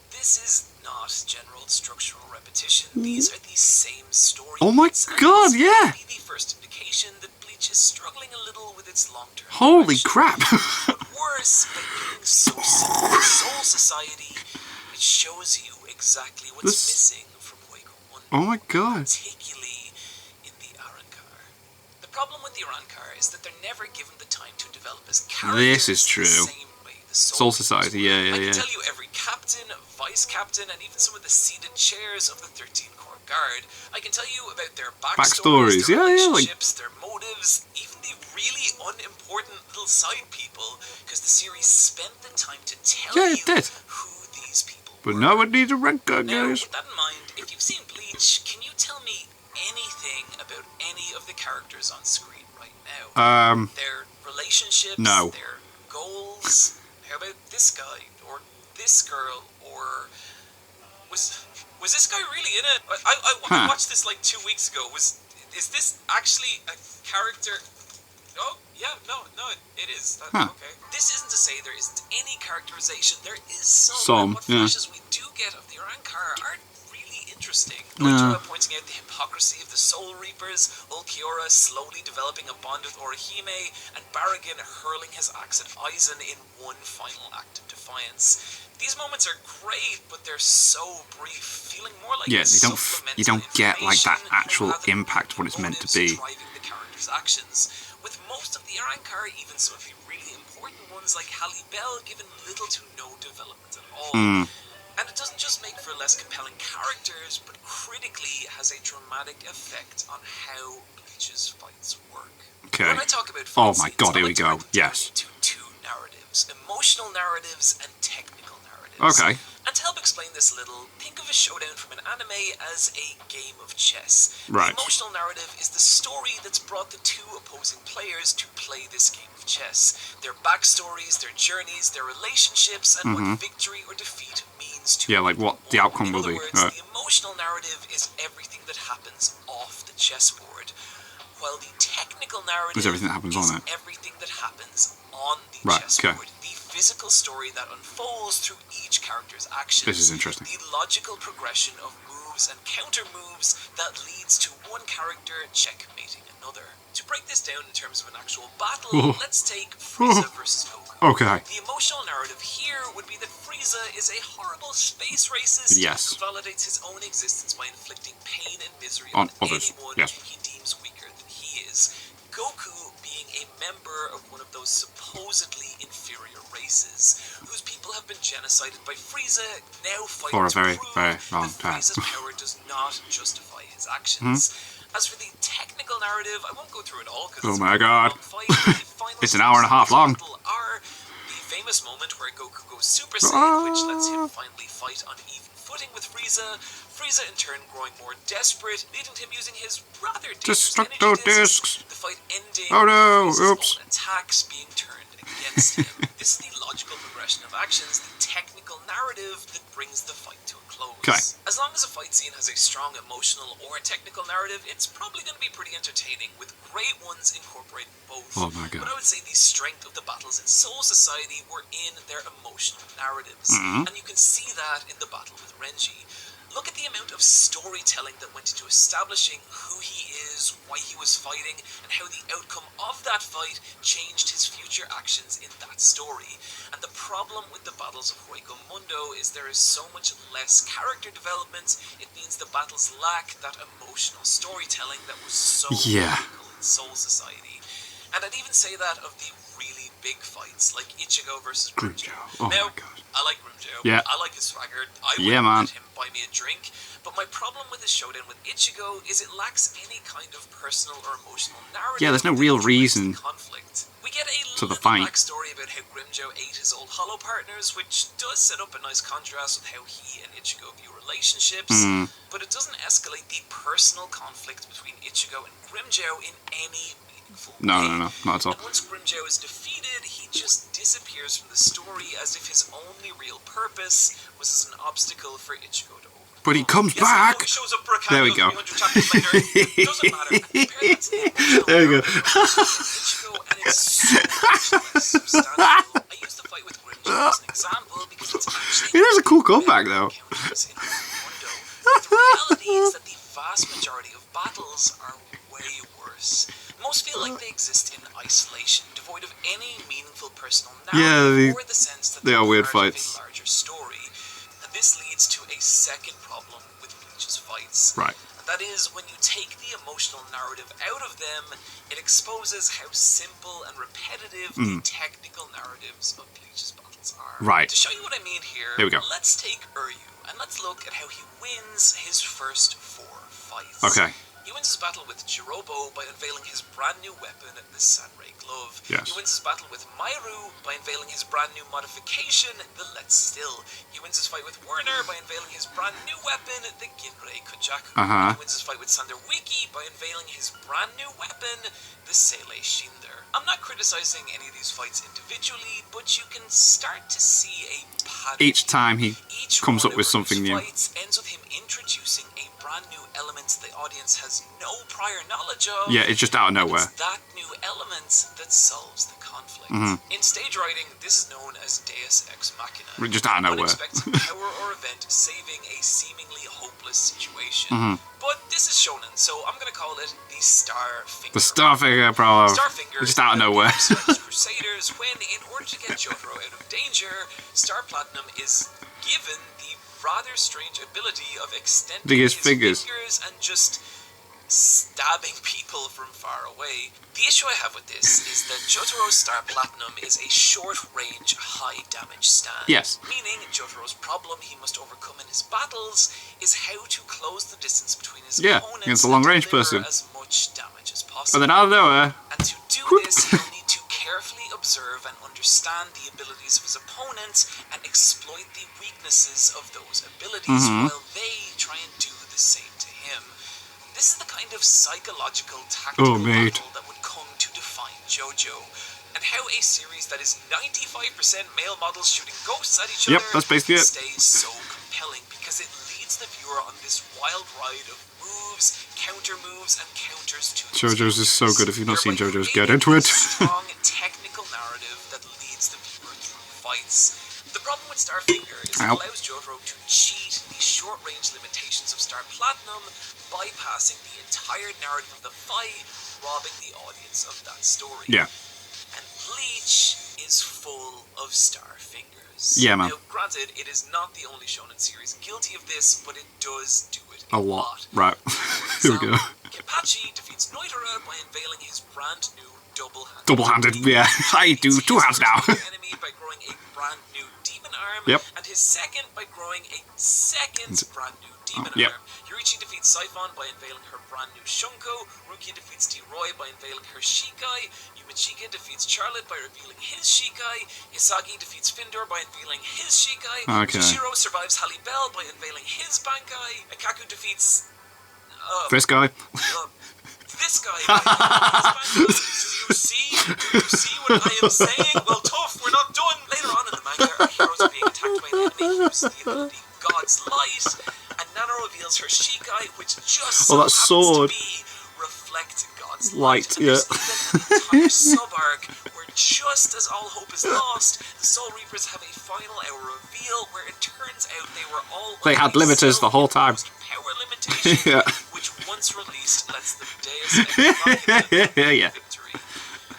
[SPEAKER 2] This is not general structural repetition. These are the same story.
[SPEAKER 1] Oh my god, yeah!
[SPEAKER 2] This may be the first indication that Bleach is struggling a little with its long-term
[SPEAKER 1] Holy
[SPEAKER 2] direction.
[SPEAKER 1] crap!
[SPEAKER 2] But worse, by being so similar to Soul Society, it shows you exactly what's missing from Wake Up Mundo.
[SPEAKER 1] Oh my god.
[SPEAKER 2] Particularly in the Arrancar. The problem with the Arrancar is that they're never given the time to develop as characters.
[SPEAKER 1] This is true.
[SPEAKER 2] The same way the
[SPEAKER 1] Soul Society, yeah.
[SPEAKER 2] I can tell you every captain, vice captain, and even some of the seated chairs of the 13 Corps Guard. I can tell you about their backstories, their relationships, their motives, even the really unimportant little side people, because the series spent the time to tell you who these people
[SPEAKER 1] but
[SPEAKER 2] were.
[SPEAKER 1] now it needs a Arrancar,
[SPEAKER 2] Now,
[SPEAKER 1] guys.
[SPEAKER 2] with that in mind, if you've seen Bleach, can you tell me anything about any of the characters on screen right now? Their relationships, their goals. How about this guy or this girl, or was this guy really in it? I watched this like 2 weeks ago. Is this actually a character? Oh yeah, no, it is. Okay. This isn't to say there isn't any characterization. There is some. What flashes we do get of the Arrancar aren't really interesting. Notora pointing out the hypocrisy of the Soul Reapers, Ulquiorra slowly developing a bond with Orihime, and Barragan hurling his axe at Aizen in one final act of defiance. These moments are great, but they're so brief, feeling more like
[SPEAKER 1] you don't get like that actual impact of what it's meant to be.
[SPEAKER 2] Driving the character's actions. With most of the Arrancar, even some of the really important ones like Halle Bell, given little to no development at all. And it doesn't just make for less compelling characters, but critically has a dramatic effect on how Bleach's fights work.
[SPEAKER 1] Okay.
[SPEAKER 2] When I talk about
[SPEAKER 1] Oh
[SPEAKER 2] fight
[SPEAKER 1] my
[SPEAKER 2] scenes,
[SPEAKER 1] god,
[SPEAKER 2] I
[SPEAKER 1] here we
[SPEAKER 2] like to
[SPEAKER 1] go.
[SPEAKER 2] break them down
[SPEAKER 1] Yes.
[SPEAKER 2] into two narratives. modes: emotional narratives and technical narratives.
[SPEAKER 1] Okay.
[SPEAKER 2] And to help explain this a little, think of a showdown from an anime as a game of chess.
[SPEAKER 1] Right.
[SPEAKER 2] The emotional narrative is the story that's brought the two opposing players to play this game of chess. Their backstories, their journeys, their relationships, and what victory or defeat means to
[SPEAKER 1] like what the outcome will be.
[SPEAKER 2] In other words, the emotional narrative is everything that happens off the chessboard, while the technical narrative
[SPEAKER 1] is everything that happens on it.
[SPEAKER 2] Everything that happens on the
[SPEAKER 1] Right,
[SPEAKER 2] chessboard.
[SPEAKER 1] okay.
[SPEAKER 2] The physical story that unfolds through each character's actions.
[SPEAKER 1] This is interesting.
[SPEAKER 2] The logical progression of moves and counter moves that leads to one character checkmating another. To break this down in terms of an actual battle, let's take Frieza versus Goku.
[SPEAKER 1] Okay.
[SPEAKER 2] The emotional narrative here would be that Frieza is a horrible space racist who validates his own existence by inflicting pain and misery on
[SPEAKER 1] others.
[SPEAKER 2] anyone
[SPEAKER 1] Yes.
[SPEAKER 2] he deems weaker than he is. Goku being a member of one of those supposedly inferior races, whose people have been genocided by Frieza, now fighting
[SPEAKER 1] For a
[SPEAKER 2] to
[SPEAKER 1] very,
[SPEAKER 2] prove
[SPEAKER 1] very long
[SPEAKER 2] that
[SPEAKER 1] time.
[SPEAKER 2] Frieza's power does not justify his actions. As for the technical narrative, I won't go through it all because
[SPEAKER 1] Oh my god.
[SPEAKER 2] fight. The final
[SPEAKER 1] It's an hour and a half long.
[SPEAKER 2] are the famous moment where Goku goes Super Saiyan, which lets him finally fight on even footing with Frieza. Frieza in turn growing more desperate, leading to him using his rather dangerous
[SPEAKER 1] Destructo
[SPEAKER 2] energy discs.
[SPEAKER 1] discs.
[SPEAKER 2] The fight ending
[SPEAKER 1] Oh no,
[SPEAKER 2] with Frieza's
[SPEAKER 1] oops.
[SPEAKER 2] own attacks being turned against him. This is the logical progression of actions, the technical narrative that brings the fight to a close.
[SPEAKER 1] Okay.
[SPEAKER 2] As long as a fight scene has a strong emotional or technical narrative, it's probably going to be pretty entertaining, with great ones incorporating both.
[SPEAKER 1] Oh my god.
[SPEAKER 2] But I would say the strength of the battles in Soul Society were in their emotional narratives. And you can see that in the battle with Renji. Look at the amount of storytelling that went into establishing who he is, why he was fighting, and how the outcome of that fight changed his future actions in that story. And the problem with the battles of Hueco Mundo is there is so much less character development. It means the battles lack that emotional storytelling that was so critical in Soul Society. And I'd even say that of the really big fights, like Ichigo versus Grimmjow.
[SPEAKER 1] Oh
[SPEAKER 2] now,
[SPEAKER 1] my god.
[SPEAKER 2] I like Grimmjow.
[SPEAKER 1] Yeah.
[SPEAKER 2] I like his swagger. I
[SPEAKER 1] Yeah,
[SPEAKER 2] would
[SPEAKER 1] man.
[SPEAKER 2] let him buy me a drink. But my problem with this showdown with Ichigo is it lacks any kind of personal or emotional narrative.
[SPEAKER 1] Yeah, there's no real
[SPEAKER 2] that drives the
[SPEAKER 1] reason
[SPEAKER 2] conflict. We get a
[SPEAKER 1] to the
[SPEAKER 2] little
[SPEAKER 1] fight.
[SPEAKER 2] backstory about how Grimmjow ate his old Hollow partners, which does set up a nice contrast with how he and Ichigo view relationships. But it doesn't escalate the personal conflict between Ichigo and Grimmjow in any meaningful way.
[SPEAKER 1] No, not at all.
[SPEAKER 2] And once Grimmjow is defeated, he just disappears from the story as if his only real purpose was as an obstacle for Ichigo to overcome.
[SPEAKER 1] But he comes
[SPEAKER 2] Yes,
[SPEAKER 1] back!
[SPEAKER 2] He shows up for a
[SPEAKER 1] There we
[SPEAKER 2] cameo
[SPEAKER 1] go.
[SPEAKER 2] 300 chapters later. It doesn't matter. Compare that to the emotional
[SPEAKER 1] There you go.
[SPEAKER 2] narrative of Ichigo, and it's so much less substantial. I use the fight with Grimmjow as an example because it's actually...
[SPEAKER 1] It is a cool comeback, though.
[SPEAKER 2] encounters in Mundo. But the reality is that the vast majority of battles are way worse. Most feel like they exist in isolation, devoid of any meaningful personal narrative or the sense that
[SPEAKER 1] they are weird
[SPEAKER 2] part
[SPEAKER 1] fights.
[SPEAKER 2] of a larger story. And this leads to a second problem with Bleach's fights.
[SPEAKER 1] Right.
[SPEAKER 2] And that is, when you take the emotional narrative out of them, it exposes how simple and repetitive the technical narratives of Bleach's battles are.
[SPEAKER 1] Right.
[SPEAKER 2] To show you what I mean here,
[SPEAKER 1] we go.
[SPEAKER 2] let's take Uryu, and let's look at how he wins his first 4 fights.
[SPEAKER 1] Okay.
[SPEAKER 2] He wins his battle with Jirobo by unveiling his brand new weapon, the Samurai Glove.
[SPEAKER 1] Yes.
[SPEAKER 2] He wins his battle with Mairu by unveiling his brand new modification, the Let's Still. He wins his fight with Werner by unveiling his brand new weapon, the Ginrei Kojaku. He wins his fight with Sander Wiki by unveiling his brand new weapon, the Seilei Shinder. I'm not criticizing any of these fights individually, but you can start to see a pattern.
[SPEAKER 1] Each time he comes up with something new.
[SPEAKER 2] Fights ends with him introducing a brand new element the audience has no prior knowledge of.
[SPEAKER 1] Yeah, it's just out of nowhere.
[SPEAKER 2] It's that new element that solves the conflict. In stage writing, this is known as Deus Ex Machina.
[SPEAKER 1] Just out of nowhere.
[SPEAKER 2] Unexpected power or event saving a seemingly hopeless situation. But this is shonen, so I'm going to call it the Star Finger.
[SPEAKER 1] The Star Finger problem.
[SPEAKER 2] Starfinger
[SPEAKER 1] Just out of nowhere.
[SPEAKER 2] Crusaders, when in order to get Jotaro out of danger, Star Platinum is given the rather strange ability of extending his fingers and just stabbing people from far away. The issue I have with this is that Jotaro's Star Platinum is a short-range, high-damage stand.
[SPEAKER 1] Yes.
[SPEAKER 2] Meaning Jotaro's problem he must overcome in his battles is how to close the distance between his opponents
[SPEAKER 1] against a long-range
[SPEAKER 2] and deliver
[SPEAKER 1] person.
[SPEAKER 2] as much damage as
[SPEAKER 1] But
[SPEAKER 2] possible.
[SPEAKER 1] then out of nowhere,
[SPEAKER 2] And to do this, he'll need to carefully observe and understand the abilities of his opponents and exploit the weaknesses of those abilities while they try and do the same to him. This is the kind of psychological tactical battle that would come to define JoJo, and how a series that is 95% male models shooting ghosts at each other stays so compelling, because it leads the viewer on this wild ride of moves, counter moves, and counters to
[SPEAKER 1] JoJo's is so good. If you've not seen JoJo's, get into it.
[SPEAKER 2] Strong technical narrative that leads the viewer through fights. The problem with Starfinger is it allows Jotaro to cheat the short-range limitations of Star Platinum, bypassing the entire narrative of the fight, robbing the audience of that story.
[SPEAKER 1] Yeah.
[SPEAKER 2] And Bleach is full of Starfingers.
[SPEAKER 1] Yeah, man.
[SPEAKER 2] Now, granted, it is not the only shonen series guilty of this, but it does do it
[SPEAKER 1] a lot. Right. Here we go.
[SPEAKER 2] Kenpachi defeats Noitara by unveiling his brand new double-handed.
[SPEAKER 1] Double-handed, yeah. I do 2 hands now.
[SPEAKER 2] Enemy by growing a brand new demon arm, and his second by growing a second brand new demon arm. Yurichi defeats Siphon by unveiling her brand new Shunko. Rukia defeats T-Roy by unveiling her Shikai. Yumachika defeats Charlotte by revealing his Shikai. Isagi defeats Findor by unveiling his Shikai. Shishiro survives Halle Bell by unveiling his Bankai. Akaku defeats...
[SPEAKER 1] this guy.
[SPEAKER 2] This guy. Do you see what I am saying? Well, tough, we're not done. Later on in the manga, our heroes are being attacked by an enemy who uses the ability God's Light, and Nana reveals her Shikai, which just so happens to be reflect God's Light. And there's even an entire sub-arc where just as all hope is lost, the Soul Reapers have a final hour reveal where it turns out they were all...
[SPEAKER 1] They had limiters the whole time.
[SPEAKER 2] Power limitation, which once released lets them Deus Ex Machina victory.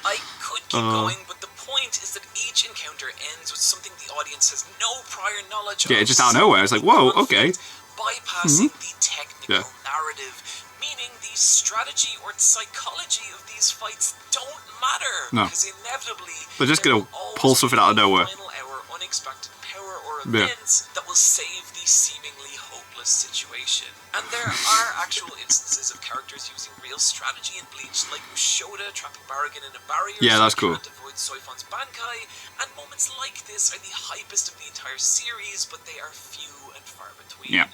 [SPEAKER 2] I could keep going, but the point is that each encounter ends with something the audience has no prior knowledge of.
[SPEAKER 1] Yeah, just out of nowhere. It's like, whoa, okay.
[SPEAKER 2] Bypassing the technical narrative, meaning the strategy or psychology of these fights don't matter. Because inevitably,
[SPEAKER 1] they're just going to pull something out of nowhere.
[SPEAKER 2] Final hour, unexpected power or events that will save the seemingly hopeless situation. And there are actual instances of characters using real strategy in Bleach, like Ushoda trapping Baragon in a barrier
[SPEAKER 1] that's cool.
[SPEAKER 2] to avoid Soifon's Bankai, and moments like this are the hypest of the entire series, but they are few and far between.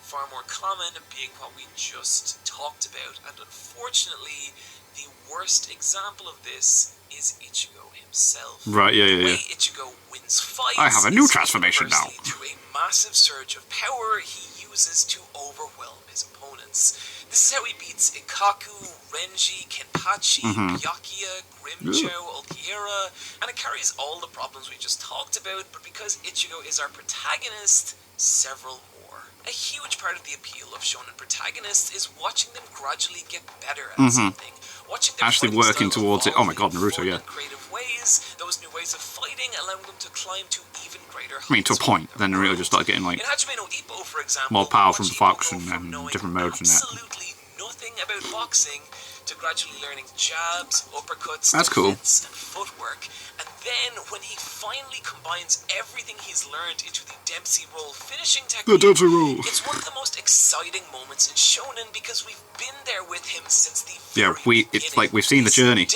[SPEAKER 2] Far more common being what we just talked about, and unfortunately, the worst example of this is Ichigo himself.
[SPEAKER 1] Right,
[SPEAKER 2] The way Ichigo wins fights
[SPEAKER 1] I have a new transformation now.
[SPEAKER 2] Through a massive surge of power he uses to overwhelm his opponents. This is how he beats Ikaku, Renji, Kenpachi, Byakuya, Grimjow, Ulquiorra, and it carries all the problems we just talked about, but because Ichigo is our protagonist, several more. A huge part of the appeal of shonen protagonists is watching them gradually get better at something. Watching them
[SPEAKER 1] actually working towards it. Oh my god, Naruto,
[SPEAKER 2] creative ways, those new ways of fighting, allowing them to climb to even greater heights.
[SPEAKER 1] I mean, to a point. Then Naruto just started getting like
[SPEAKER 2] in Hajime no Ippo, for example,
[SPEAKER 1] more power from the fox and different modes and that.
[SPEAKER 2] Absolutely nothing about boxing to gradually learning jabs, uppercuts,
[SPEAKER 1] That's cool.
[SPEAKER 2] defense, and footwork. And then when he finally combines everything he's learned into the Dempsey roll finishing technique, it's one of the most exciting moments in shonen because we've been there with him since the very beginning.
[SPEAKER 1] It's like we've seen the journey,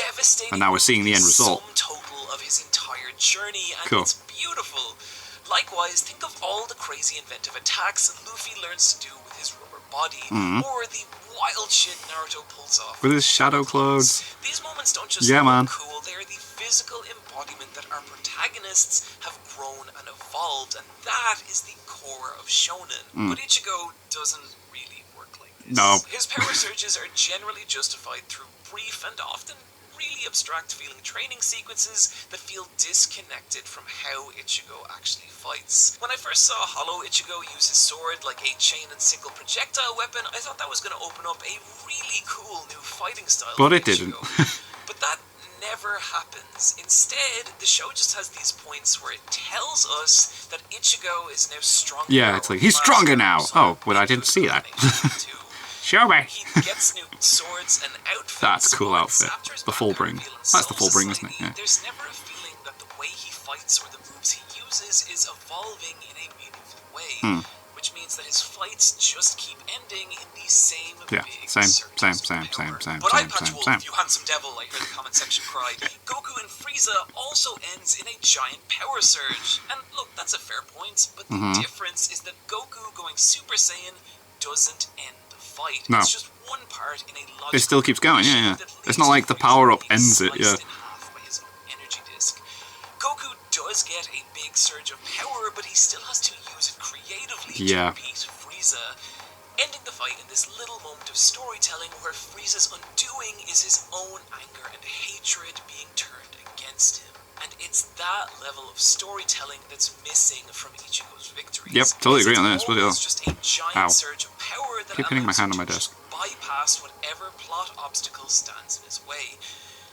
[SPEAKER 1] and now we're seeing the end result.
[SPEAKER 2] Sum total of his entire journey, and
[SPEAKER 1] Cool.
[SPEAKER 2] it's beautiful. Likewise, think of all the crazy inventive attacks Luffy learns to do with his rubber body, or the wild shit Naruto pulls off
[SPEAKER 1] With his shadow clothes.
[SPEAKER 2] These moments don't just
[SPEAKER 1] man.
[SPEAKER 2] look cool, they are the physical embodiment that our protagonists have grown and evolved, and that is the core of shonen. But Ichigo doesn't really work like this.
[SPEAKER 1] No.
[SPEAKER 2] His power surges are generally justified through brief and often really abstract feeling training sequences that feel disconnected from how Ichigo actually fights. When I first saw Hollow Ichigo use his sword like a chain and single projectile weapon, I thought that was going to open up a really cool new fighting style.
[SPEAKER 1] But
[SPEAKER 2] for
[SPEAKER 1] it didn't.
[SPEAKER 2] But that never happens. Instead, the show just has these points where it tells us that Ichigo is now stronger.
[SPEAKER 1] Yeah, it's like, he's stronger now. Oh, well, I didn't see that. Show me.
[SPEAKER 2] He gets new swords and outfits.
[SPEAKER 1] That's a cool outfit. The full bring. That's the full bring, isn't it? Yeah.
[SPEAKER 2] There's never a feeling that the way he fights or the moves he uses is evolving in a meaningful way. Which means means that his fights just keep ending in the same
[SPEAKER 1] Yeah,
[SPEAKER 2] big
[SPEAKER 1] same.
[SPEAKER 2] But I Patch Wolf, you handsome devil, I hear the comment section cry. Goku and Frieza also ends in a giant power surge. And look, that's a fair point, but the difference is that Goku going Super Saiyan doesn't end the fight.
[SPEAKER 1] No.
[SPEAKER 2] It's just one part in a logical
[SPEAKER 1] It still keeps going, yeah. It's not like the power-up ends it, yeah.
[SPEAKER 2] Goku does get a big surge of power, but he still has to use it creatively to beat Frieza, ending the fight in this little moment of storytelling where Frieza's undoing is his own anger and hatred being turned against him. And it's that level of storytelling that's missing from Ichigo's victories.
[SPEAKER 1] Yep, totally agree on this.
[SPEAKER 2] It's just a giant surge of power that
[SPEAKER 1] keep hitting my hand on my desk.
[SPEAKER 2] Bypass whatever plot obstacle stands in his way.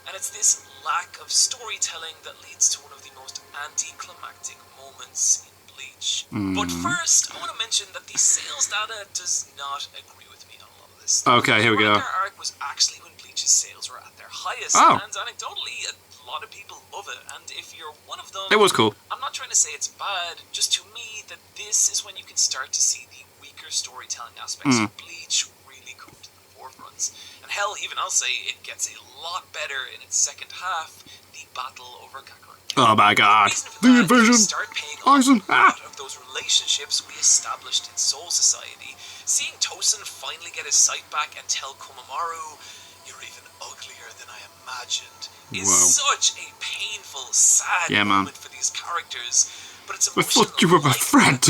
[SPEAKER 2] And it's this lack of storytelling that leads to one of the most anticlimactic moments in Bleach. But first, I want to mention that the sales data does not agree with me on a lot of this.
[SPEAKER 1] Okay, here we go.
[SPEAKER 2] The arc was actually when Bleach's sales were at their highest, and anecdotally, a lot of people love it. And if you're one of them,
[SPEAKER 1] it was cool.
[SPEAKER 2] I'm not trying to say it's bad, just to me that this is when you can start to see the weaker storytelling aspects of Bleach really come to the forefront. And hell, even I'll say it gets a lot better in its second half, the battle over Kakarot.
[SPEAKER 1] Oh my god. The invasion!
[SPEAKER 2] Start paying off a lot of those relationships we established in Soul Society. Seeing Tosin finally get his sight back and tell Komamoru, "You're even uglier than I imagined," is such a painful, sad moment for these characters. But it's emotional.
[SPEAKER 1] I thought you were my friend.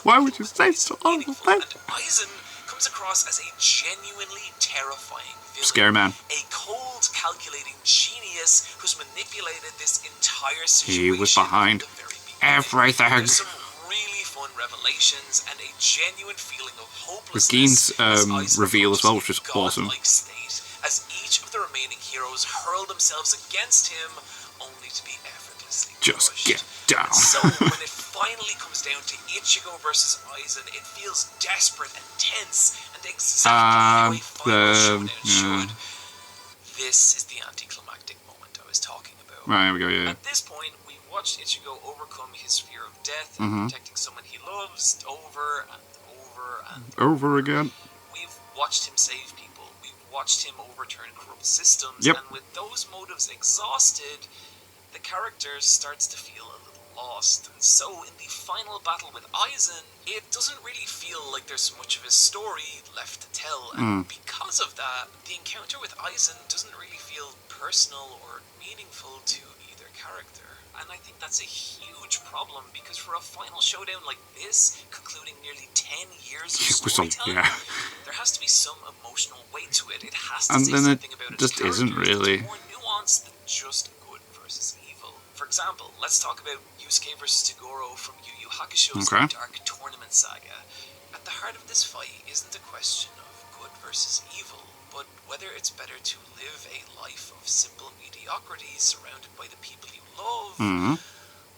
[SPEAKER 1] Why would you say so?
[SPEAKER 2] And Aizen comes across as a genuinely terrifying villain.
[SPEAKER 1] Scary man.
[SPEAKER 2] A cold, calculating genius who's manipulated this entire situation.
[SPEAKER 1] He was behind everything.
[SPEAKER 2] There's some really fun revelations and a genuine feeling of hopelessness.
[SPEAKER 1] With Gein's reveal as well, which was awesome.
[SPEAKER 2] State, as each of the remaining heroes hurl themselves against him, only to be effortlessly
[SPEAKER 1] just
[SPEAKER 2] crushed.
[SPEAKER 1] Get down.
[SPEAKER 2] So when it finally comes down to Ichigo versus Aizen, it feels desperate and tense, and exactly how a final showdown should. This is the anticlimactic moment I was talking about.
[SPEAKER 1] Right, here we go, yeah.
[SPEAKER 2] At this point, we watched Ichigo overcome his fear of death and protecting someone he loves over and over and
[SPEAKER 1] over again.
[SPEAKER 2] We've watched him save people. We've watched him overturn corrupt systems.
[SPEAKER 1] Yep.
[SPEAKER 2] And with those motives exhausted, the character starts to feel a little lost. And so in the final battle with Aizen, it doesn't really feel like there's much of a story left to tell. And because of that, the encounter with Aizen doesn't really feel personal or meaningful to either character. And I think that's a huge problem, because for a final showdown like this, concluding nearly 10 years of storytelling, there has to be some emotional weight to it. It has to say something about its
[SPEAKER 1] just isn't really.
[SPEAKER 2] It's more nuanced than just good versus evil. For example, let's talk about Yusuke versus Toguro from Yu Yu Hakusho's Dark Tournament Saga. At the heart of this fight isn't a question of good versus evil, but whether it's better to live a life of simple mediocrity surrounded by the people you love,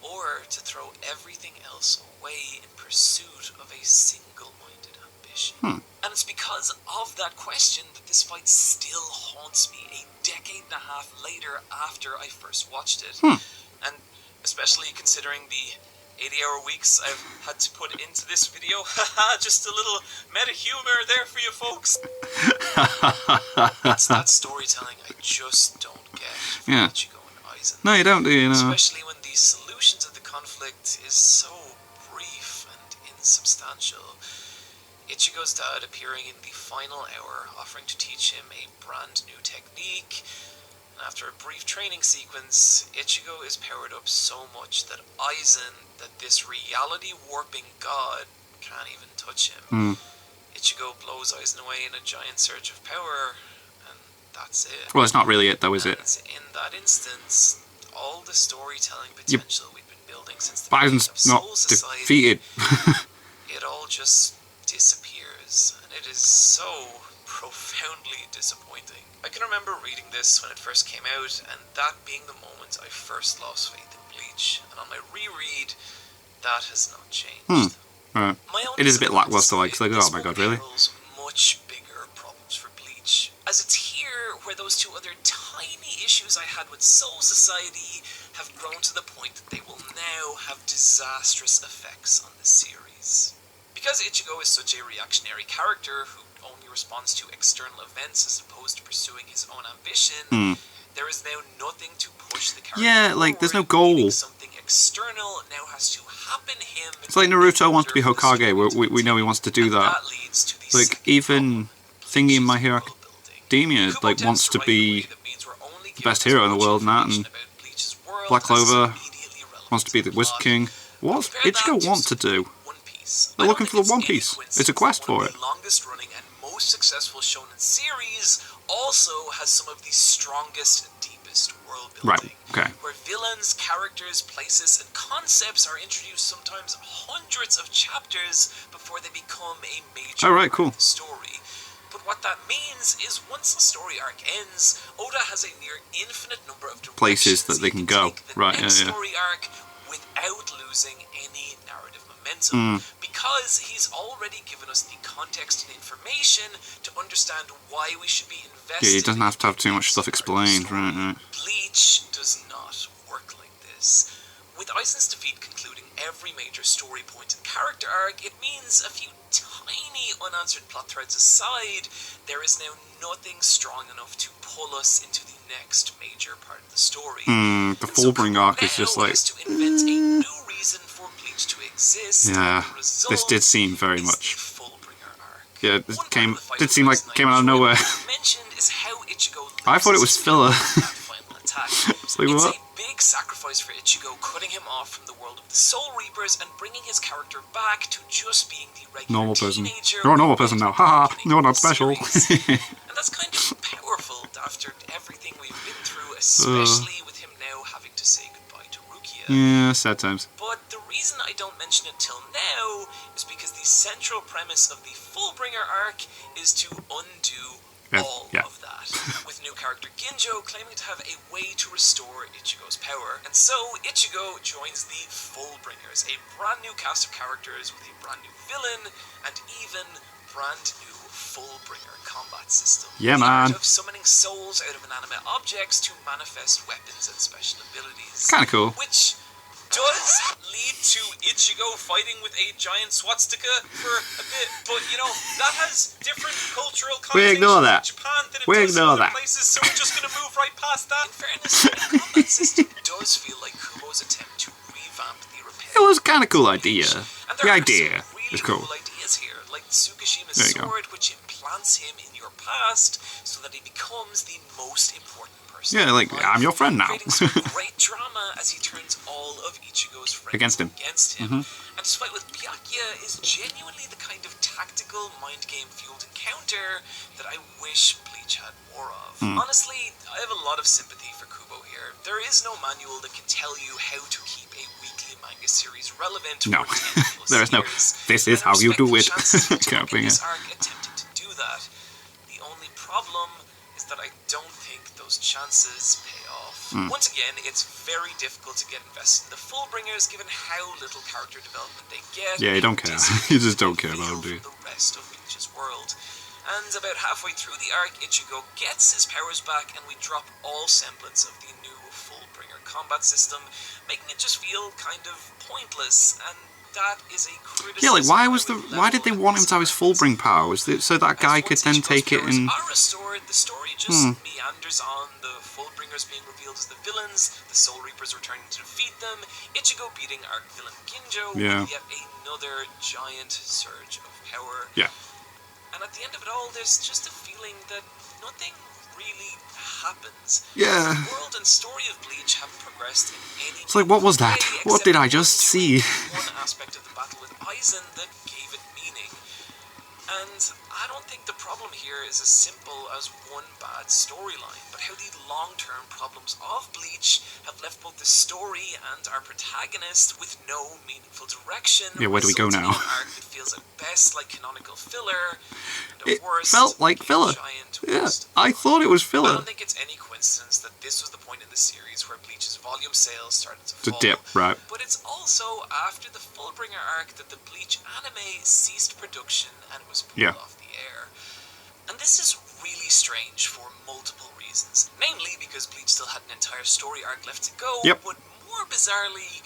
[SPEAKER 2] or to throw everything else away in pursuit of a single-minded ambition. And it's because of that question that this fight still haunts me a decade and a half later after I first watched it. And especially considering the 80-hour weeks I've had to put into this video. Haha, just a little meta-humor there for you folks. It's that storytelling I just don't get from Ichigo and Aizen.
[SPEAKER 1] No, you don't, do you? No.
[SPEAKER 2] Especially when the solutions of the conflict is so brief and insubstantial. Ichigo's dad appearing in the final hour, offering to teach him a brand new technique. After a brief training sequence, Ichigo is powered up so much that Aizen, that this reality-warping god, can't even touch him. Ichigo blows Aizen away in a giant surge of power, and that's it.
[SPEAKER 1] Well, it's not really it, though, is it?
[SPEAKER 2] In that instance, all the storytelling potential we've been building since the beginning of
[SPEAKER 1] Aizen's not
[SPEAKER 2] Soul Society,
[SPEAKER 1] defeated.
[SPEAKER 2] it all just disappears, and it is so profoundly disappointing. I can remember reading this when it first came out, and that being the moment I first lost faith in Bleach, and on my reread, that has not changed.
[SPEAKER 1] Right. It is a bit lackluster, like, so oh my god, really?
[SPEAKER 2] Much bigger problems for Bleach, as it's here where those two other tiny issues I had with Soul Society have grown to the point that they will now have disastrous effects on the series. Because Ichigo is such a reactionary character who only responds to external events as opposed to pursuing his own ambition, there is now nothing to push the character
[SPEAKER 1] Yeah, like, there's no
[SPEAKER 2] forward,
[SPEAKER 1] goal.
[SPEAKER 2] meaning something external now has to happen him.
[SPEAKER 1] It's like Naruto wants to be Hokage, we know he wants to do that.
[SPEAKER 2] Leads to the
[SPEAKER 1] Like, even Thingy in My Hero Academia, like, wants to be the best hero in the world and that, and Black Clover wants to be the Wizard King. What does Ichigo want to do? They're looking for the One Piece. It's a quest for it.
[SPEAKER 2] The longest running and most successful shonen series also has some of the strongest and deepest world building.
[SPEAKER 1] Right, okay.
[SPEAKER 2] Where villains, characters, places, and concepts are introduced sometimes hundreds of chapters before they become a major part of the story. But what that means is once the story arc ends, Oda has a near infinite number of
[SPEAKER 1] places that they can go. Right,
[SPEAKER 2] next story arc without losing any narrative momentum, because he's already given us the context and information to understand why we should be invested.
[SPEAKER 1] Yeah, he doesn't have to have too much stuff explained, right.
[SPEAKER 2] Bleach does not work like this. With Aizen's defeat concluding every major story point and character arc, it means a few tiny unanswered plot threads aside, there is now nothing strong enough to pull us into the next major part of the story.
[SPEAKER 1] The Fullbring arc is just like...
[SPEAKER 2] to invent a new reason for Bleach to exist.
[SPEAKER 1] Yeah, this did seem very much... Yeah, it did seem like it came out of nowhere. I thought it was filler. It's like, what?
[SPEAKER 2] It's a big sacrifice for Ichigo, cutting him off from the world of the Soul Reapers and bringing his character back to just being the regular
[SPEAKER 1] normal person.
[SPEAKER 2] teenager.
[SPEAKER 1] You're a normal person now. Haha, you're not special.
[SPEAKER 2] And that's kind of powerful after everything we've been through, especially with him now having to say goodbye to Rukia.
[SPEAKER 1] Yeah, sad times.
[SPEAKER 2] But the reason I don't mention it till now is because the central premise of the Fullbringer arc is to undo all of that, with new character Ginjo claiming to have a way to restore Ichigo's power. And so Ichigo joins the Fullbringers, a brand new cast of characters with a brand new villain and even brand new Fullbringer combat system.
[SPEAKER 1] Yeah,
[SPEAKER 2] the
[SPEAKER 1] man.
[SPEAKER 2] art of summoning souls out of inanimate objects to manifest weapons and special abilities.
[SPEAKER 1] Kinda cool.
[SPEAKER 2] Which does lead to Ichigo fighting with a giant swastika for a bit, but you know, that has different cultural connotations
[SPEAKER 1] we ignore that.
[SPEAKER 2] in Japan than it
[SPEAKER 1] we
[SPEAKER 2] does
[SPEAKER 1] ignore
[SPEAKER 2] in other
[SPEAKER 1] that.
[SPEAKER 2] places, so we're just gonna move right past that. In fairness, the combat system does feel like Kubo's attempt to revamp the repair.
[SPEAKER 1] It was a kinda cool idea.
[SPEAKER 2] And
[SPEAKER 1] The
[SPEAKER 2] there
[SPEAKER 1] idea
[SPEAKER 2] are some really
[SPEAKER 1] is cool.
[SPEAKER 2] ideas here, like Tsukishima's
[SPEAKER 1] There you go.
[SPEAKER 2] sword, which implants him in your past so that he becomes the most important person.
[SPEAKER 1] Yeah, like, I'm your friend now.
[SPEAKER 2] Creating some great drama as he turns all of Ichigo's friends
[SPEAKER 1] Against him.
[SPEAKER 2] And his fight with Byakuya is genuinely the kind of tactical mind game fueled encounter that I wish Bleach had more of. Honestly, I have a lot of sympathy for Kubo here. There is no manual that can tell you how to keep a weekly manga series relevant
[SPEAKER 1] No,
[SPEAKER 2] for 10 plus
[SPEAKER 1] there is no,
[SPEAKER 2] years.
[SPEAKER 1] this is how you do it.
[SPEAKER 2] Kind
[SPEAKER 1] of thing,
[SPEAKER 2] this arc attempted to do that. The only problem is that I don't think those chances pay off. Once again, it's very difficult to get invested in the Fullbringers given how little character development they get.
[SPEAKER 1] Yeah, you don't care. You just don't care about them, do you?
[SPEAKER 2] The rest of Bleach's world. And about halfway through the arc, Ichigo gets his powers back and we drop all semblance of the new Fullbringer combat system, making it just feel kind of pointless, and that is a criticism.
[SPEAKER 1] Yeah, like, why did they want him to have his Fullbring powers? So that guy could then take it and...
[SPEAKER 2] Are restored, the story just meanders on, the Fullbringers being revealed as the villains, the Soul Reapers returning to defeat them, Ichigo beating arc villain Ginjo with yet another giant surge of power.
[SPEAKER 1] Yeah.
[SPEAKER 2] And at the end of it all, there's just a feeling that nothing really happens.
[SPEAKER 1] Yeah.
[SPEAKER 2] The world and story of Bleach haven't progressed in any
[SPEAKER 1] It's like, what was that?
[SPEAKER 2] way,
[SPEAKER 1] What did I
[SPEAKER 2] except
[SPEAKER 1] just see?
[SPEAKER 2] one aspect of the battle with Aizen that gave it meaning. And I don't think the problem here is as simple as one bad storyline, but how the long-term problems of Bleach have left both the story and our protagonist with no meaningful direction.
[SPEAKER 1] Yeah, where do we go now?
[SPEAKER 2] An arc that feels at best like canonical filler, and
[SPEAKER 1] It
[SPEAKER 2] at worst,
[SPEAKER 1] felt like filler.
[SPEAKER 2] giant
[SPEAKER 1] Yeah,
[SPEAKER 2] waste of
[SPEAKER 1] I thought it was
[SPEAKER 2] I
[SPEAKER 1] filler.
[SPEAKER 2] don't think it's any coincidence that this was the point in the series where Bleach's volume sales started to
[SPEAKER 1] To
[SPEAKER 2] fall.
[SPEAKER 1] dip, right.
[SPEAKER 2] But it's also after the Fullbringer arc that the Bleach anime ceased production and was pulled off the air. And this is really strange for multiple reasons. Namely because Bleach still had an entire story arc left to go, but more bizarrely,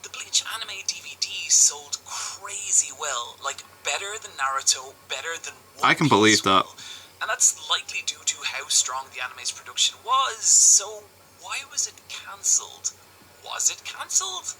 [SPEAKER 2] the Bleach Bleach anime DVD sold crazy well, like better than Naruto, better than One
[SPEAKER 1] I can
[SPEAKER 2] Piece
[SPEAKER 1] believe that.
[SPEAKER 2] will. And that's likely due to how strong the anime's production was, so why was it cancelled? Was it cancelled?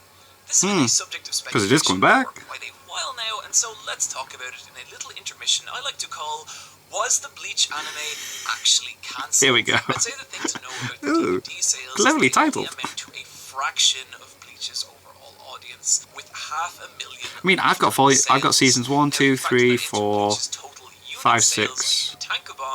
[SPEAKER 2] This has been a subject of speculation
[SPEAKER 1] Because it is coming back.
[SPEAKER 2] for quite a while now, and so let's talk about it in a little intermission I like to call, was the Bleach anime actually cancelled?
[SPEAKER 1] Here we go.
[SPEAKER 2] I'd say the thing to know about the DVD sales
[SPEAKER 1] cleverly
[SPEAKER 2] is they only
[SPEAKER 1] titled.
[SPEAKER 2] amount to a fraction of Bleach's overall audience, with 500,000.
[SPEAKER 1] I mean, I've got seasons 1, 2, 3, 4, 5, 6.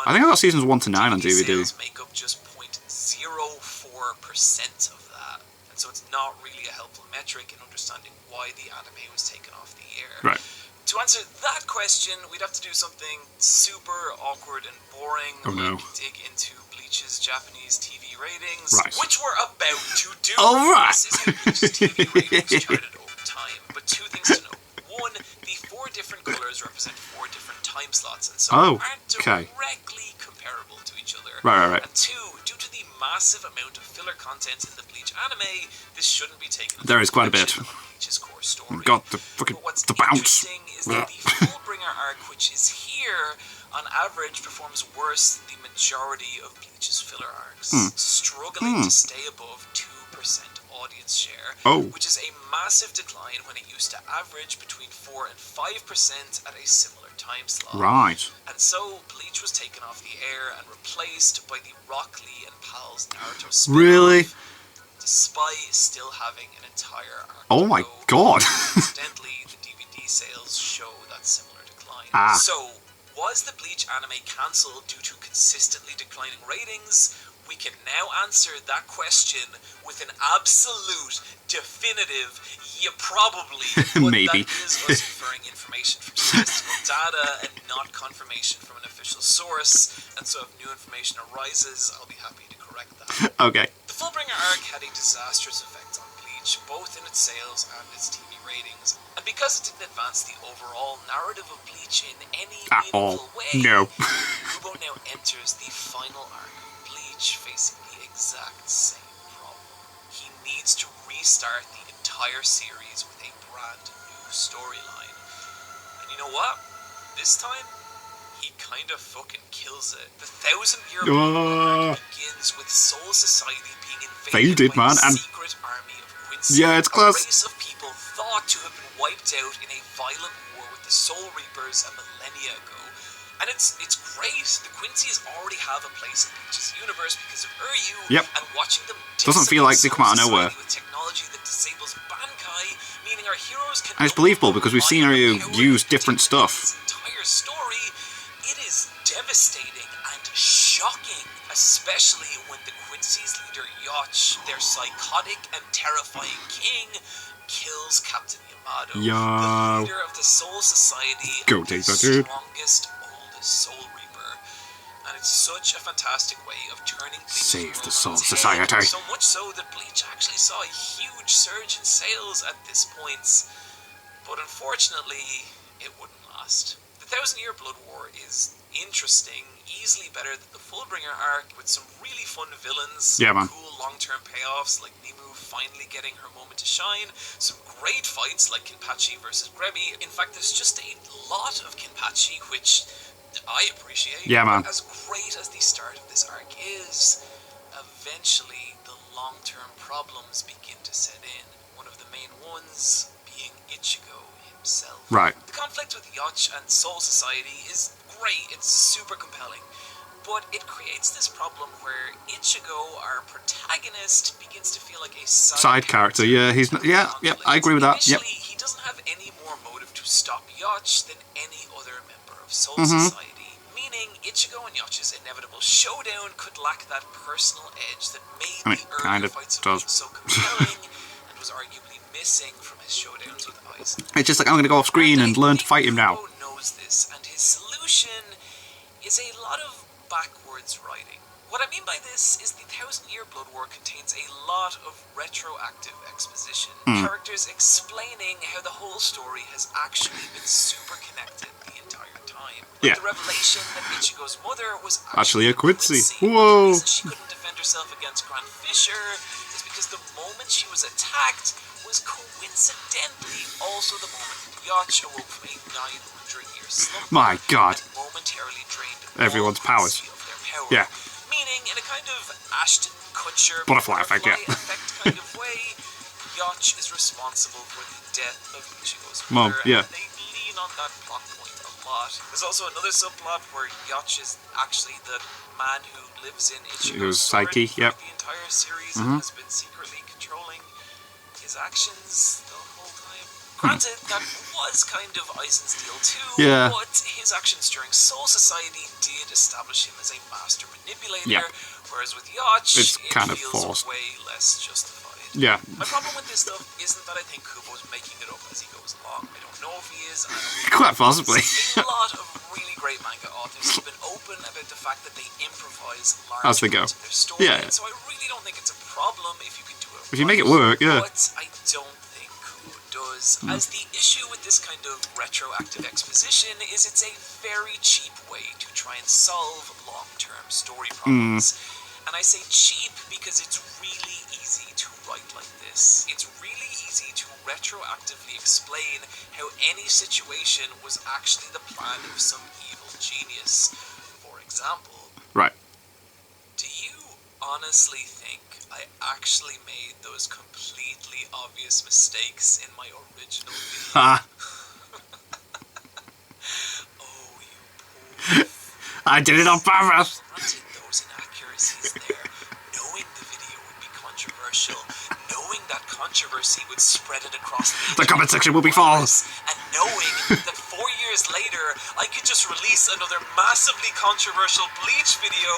[SPEAKER 1] I think I got seasons 1 to 9 on DVD.
[SPEAKER 2] Sales make up just 0.04% of that, and so it's not really a helpful metric in understanding why the anime was taken off the air.
[SPEAKER 1] Right.
[SPEAKER 2] To answer that question, we'd have to do something super awkward and boring,
[SPEAKER 1] no.
[SPEAKER 2] like dig into Bleach's Japanese TV ratings,
[SPEAKER 1] Right.
[SPEAKER 2] which we're about to do.
[SPEAKER 1] Alright.
[SPEAKER 2] This is how Bleach's TV ratings charted over time. But two things to know. One, the 4 different colours represent 4 different time slots, and so aren't directly comparable to each other.
[SPEAKER 1] Right.
[SPEAKER 2] And two, due to the massive amount of filler content in the Bleach anime, this shouldn't be taken.
[SPEAKER 1] There is quite a bit.
[SPEAKER 2] Bleach's core story.
[SPEAKER 1] God, the fucking
[SPEAKER 2] But what's
[SPEAKER 1] the bounce.
[SPEAKER 2] interesting is that the Fullbringer arc, which is here, on average performs worse than the majority of Bleach's filler arcs, struggling to stay above 2% audience share, which is a massive decline when it used to average between 4 and 5% at a similar time slot.
[SPEAKER 1] Right.
[SPEAKER 2] And so Bleach was taken off the air and replaced by the Rock Lee and Pals Naruto spin-off.
[SPEAKER 1] Really?
[SPEAKER 2] Despite still having an entire arc.
[SPEAKER 1] Oh my god.
[SPEAKER 2] Incidentally, the DVD sales show that similar decline. So, was the Bleach anime cancelled due to consistently declining ratings? We can now answer that question with an absolute, definitive, yeah, probably. But
[SPEAKER 1] Maybe.
[SPEAKER 2] that is us inferring information from statistical data and not confirmation from an official source. And so if new information arises, I'll be happy to correct that.
[SPEAKER 1] Okay.
[SPEAKER 2] The Fullbringer arc had a disastrous effect on Bleach, both in its sales and its TV ratings, and because it didn't advance the overall narrative of Bleach in any meaningful way,
[SPEAKER 1] No.
[SPEAKER 2] Kubo now enters the final arc of Bleach facing the exact same problem. He needs to restart the entire series with a brand new storyline. And you know what? This time, he kind of fucking kills it. The 1,000-year war begins with Soul Society being invaded by a secret army of Quincy,
[SPEAKER 1] it's class.
[SPEAKER 2] a race of people thought to have been wiped out in a violent war with the Soul Reapers a millennia ago. And it's great. The Quincy's already have a place in Bleach's universe because of Uryu, and watching them
[SPEAKER 1] doesn't feel like they come out of nowhere.
[SPEAKER 2] with technology that disables Bankai, meaning our heroes can
[SPEAKER 1] And it's believable because we've seen Uryu use different stuff.
[SPEAKER 2] Entire story, it is devastating and shocking, especially when the Quincy's leader Yacht, their psychotic and terrifying king, kills Captain Yamato, the leader of the Soul Society,
[SPEAKER 1] Go take that, dude.
[SPEAKER 2] Strongest, oldest Soul Reaper. And it's such a fantastic way of turning Bleach's
[SPEAKER 1] Save the Soul
[SPEAKER 2] world on its
[SPEAKER 1] Society.
[SPEAKER 2] head, so much so that Bleach actually saw a huge surge in sales at this point. But unfortunately, it wouldn't last. The 1,000-Year Blood War is interesting, easily better than the Fullbringer arc, with some really fun villains, cool long-term payoffs like Mimu finally getting her moment to shine, some great fights like Kenpachi versus Grebi. In fact, there's just a lot of Kenpachi, which I appreciate. But as great as the start of this arc is, eventually the long-term problems begin to set in. One of the main ones being Ichigo himself.
[SPEAKER 1] Right.
[SPEAKER 2] The conflict with Yacht and Soul Society is great, it's super compelling, but it creates this problem where Ichigo, our protagonist, begins to feel like a side character.
[SPEAKER 1] Yeah, he's not, I agree with that.
[SPEAKER 2] Initially, he doesn't have any more motive to stop Yacht than any other member of Soul Society, meaning Ichigo and Yacht's inevitable showdown could lack that personal edge that made the earlier fights of Bleach so compelling and was arguably missing from his showdowns with Ice.
[SPEAKER 1] It's just like, I'm going to go off screen and learn to fight him now.
[SPEAKER 2] Kubo knows this, and his solution is a lot of backwards writing. What I mean by this is the 1,000-Year Blood War contains a lot of retroactive exposition. Characters explaining how the whole story has actually been super connected the entire time. Like the revelation that Ichigo's mother was actually a Quincy.
[SPEAKER 1] Whoa!
[SPEAKER 2] The reason she couldn't defend herself against Grand Fisher is because the moment she was attacked, was coincidentally also the moment Yacht awoke from a 900-year slumber.
[SPEAKER 1] My God.
[SPEAKER 2] And momentarily drained
[SPEAKER 1] Everyone's
[SPEAKER 2] all
[SPEAKER 1] powers.
[SPEAKER 2] of their power.
[SPEAKER 1] Yeah.
[SPEAKER 2] Meaning, in a kind of Ashton Kutcher
[SPEAKER 1] Butterfly effect, yeah.
[SPEAKER 2] effect kind of way, Yacht is responsible for the death of Ichigo's
[SPEAKER 1] Mom,
[SPEAKER 2] mother,
[SPEAKER 1] yeah.
[SPEAKER 2] and they lean on that plot point a lot. There's also another subplot where Yacht is actually the man who lives in Ichigo's
[SPEAKER 1] psyche, yep.
[SPEAKER 2] the entire series and has been secretly controlling his actions the whole time. Granted, that was kind of Aizen's deal too,
[SPEAKER 1] Yeah.
[SPEAKER 2] but his actions during Soul Society did establish him as a master manipulator,
[SPEAKER 1] Yeah.
[SPEAKER 2] whereas with Yacht,
[SPEAKER 1] It's
[SPEAKER 2] it
[SPEAKER 1] kind of
[SPEAKER 2] feels
[SPEAKER 1] forced.
[SPEAKER 2] way less justified.
[SPEAKER 1] Yeah.
[SPEAKER 2] My problem with this stuff isn't that I think Kubo's making it up as he goes along. I don't know if he is.
[SPEAKER 1] Quite possibly.
[SPEAKER 2] A lot of really great manga authors have been open about the fact that they improvise large
[SPEAKER 1] As they go.
[SPEAKER 2] parts of their story,
[SPEAKER 1] Yeah.
[SPEAKER 2] so I really don't think it's a problem if you can do it.
[SPEAKER 1] If you make it work, yeah.
[SPEAKER 2] But I don't think Kubo does. As the issue with this kind of retroactive exposition is it's a very cheap way to try and solve long-term story problems. And I say cheap because it's really easy to write like this. It's really easy to retroactively explain how any situation was actually the plan of some evil genius. For example,
[SPEAKER 1] Right.
[SPEAKER 2] do you honestly think I actually made those completely obvious mistakes in my original video?
[SPEAKER 1] Ah.
[SPEAKER 2] Oh, you poor
[SPEAKER 1] I did it on purpose.
[SPEAKER 2] granted those inaccuracies there, knowing the video would be controversial, knowing that controversy would spread it across
[SPEAKER 1] The comment section will be full.
[SPEAKER 2] and knowing that 4 years later I could just release another massively controversial Bleach video,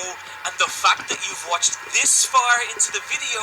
[SPEAKER 2] and the fact that you've watched this far into the video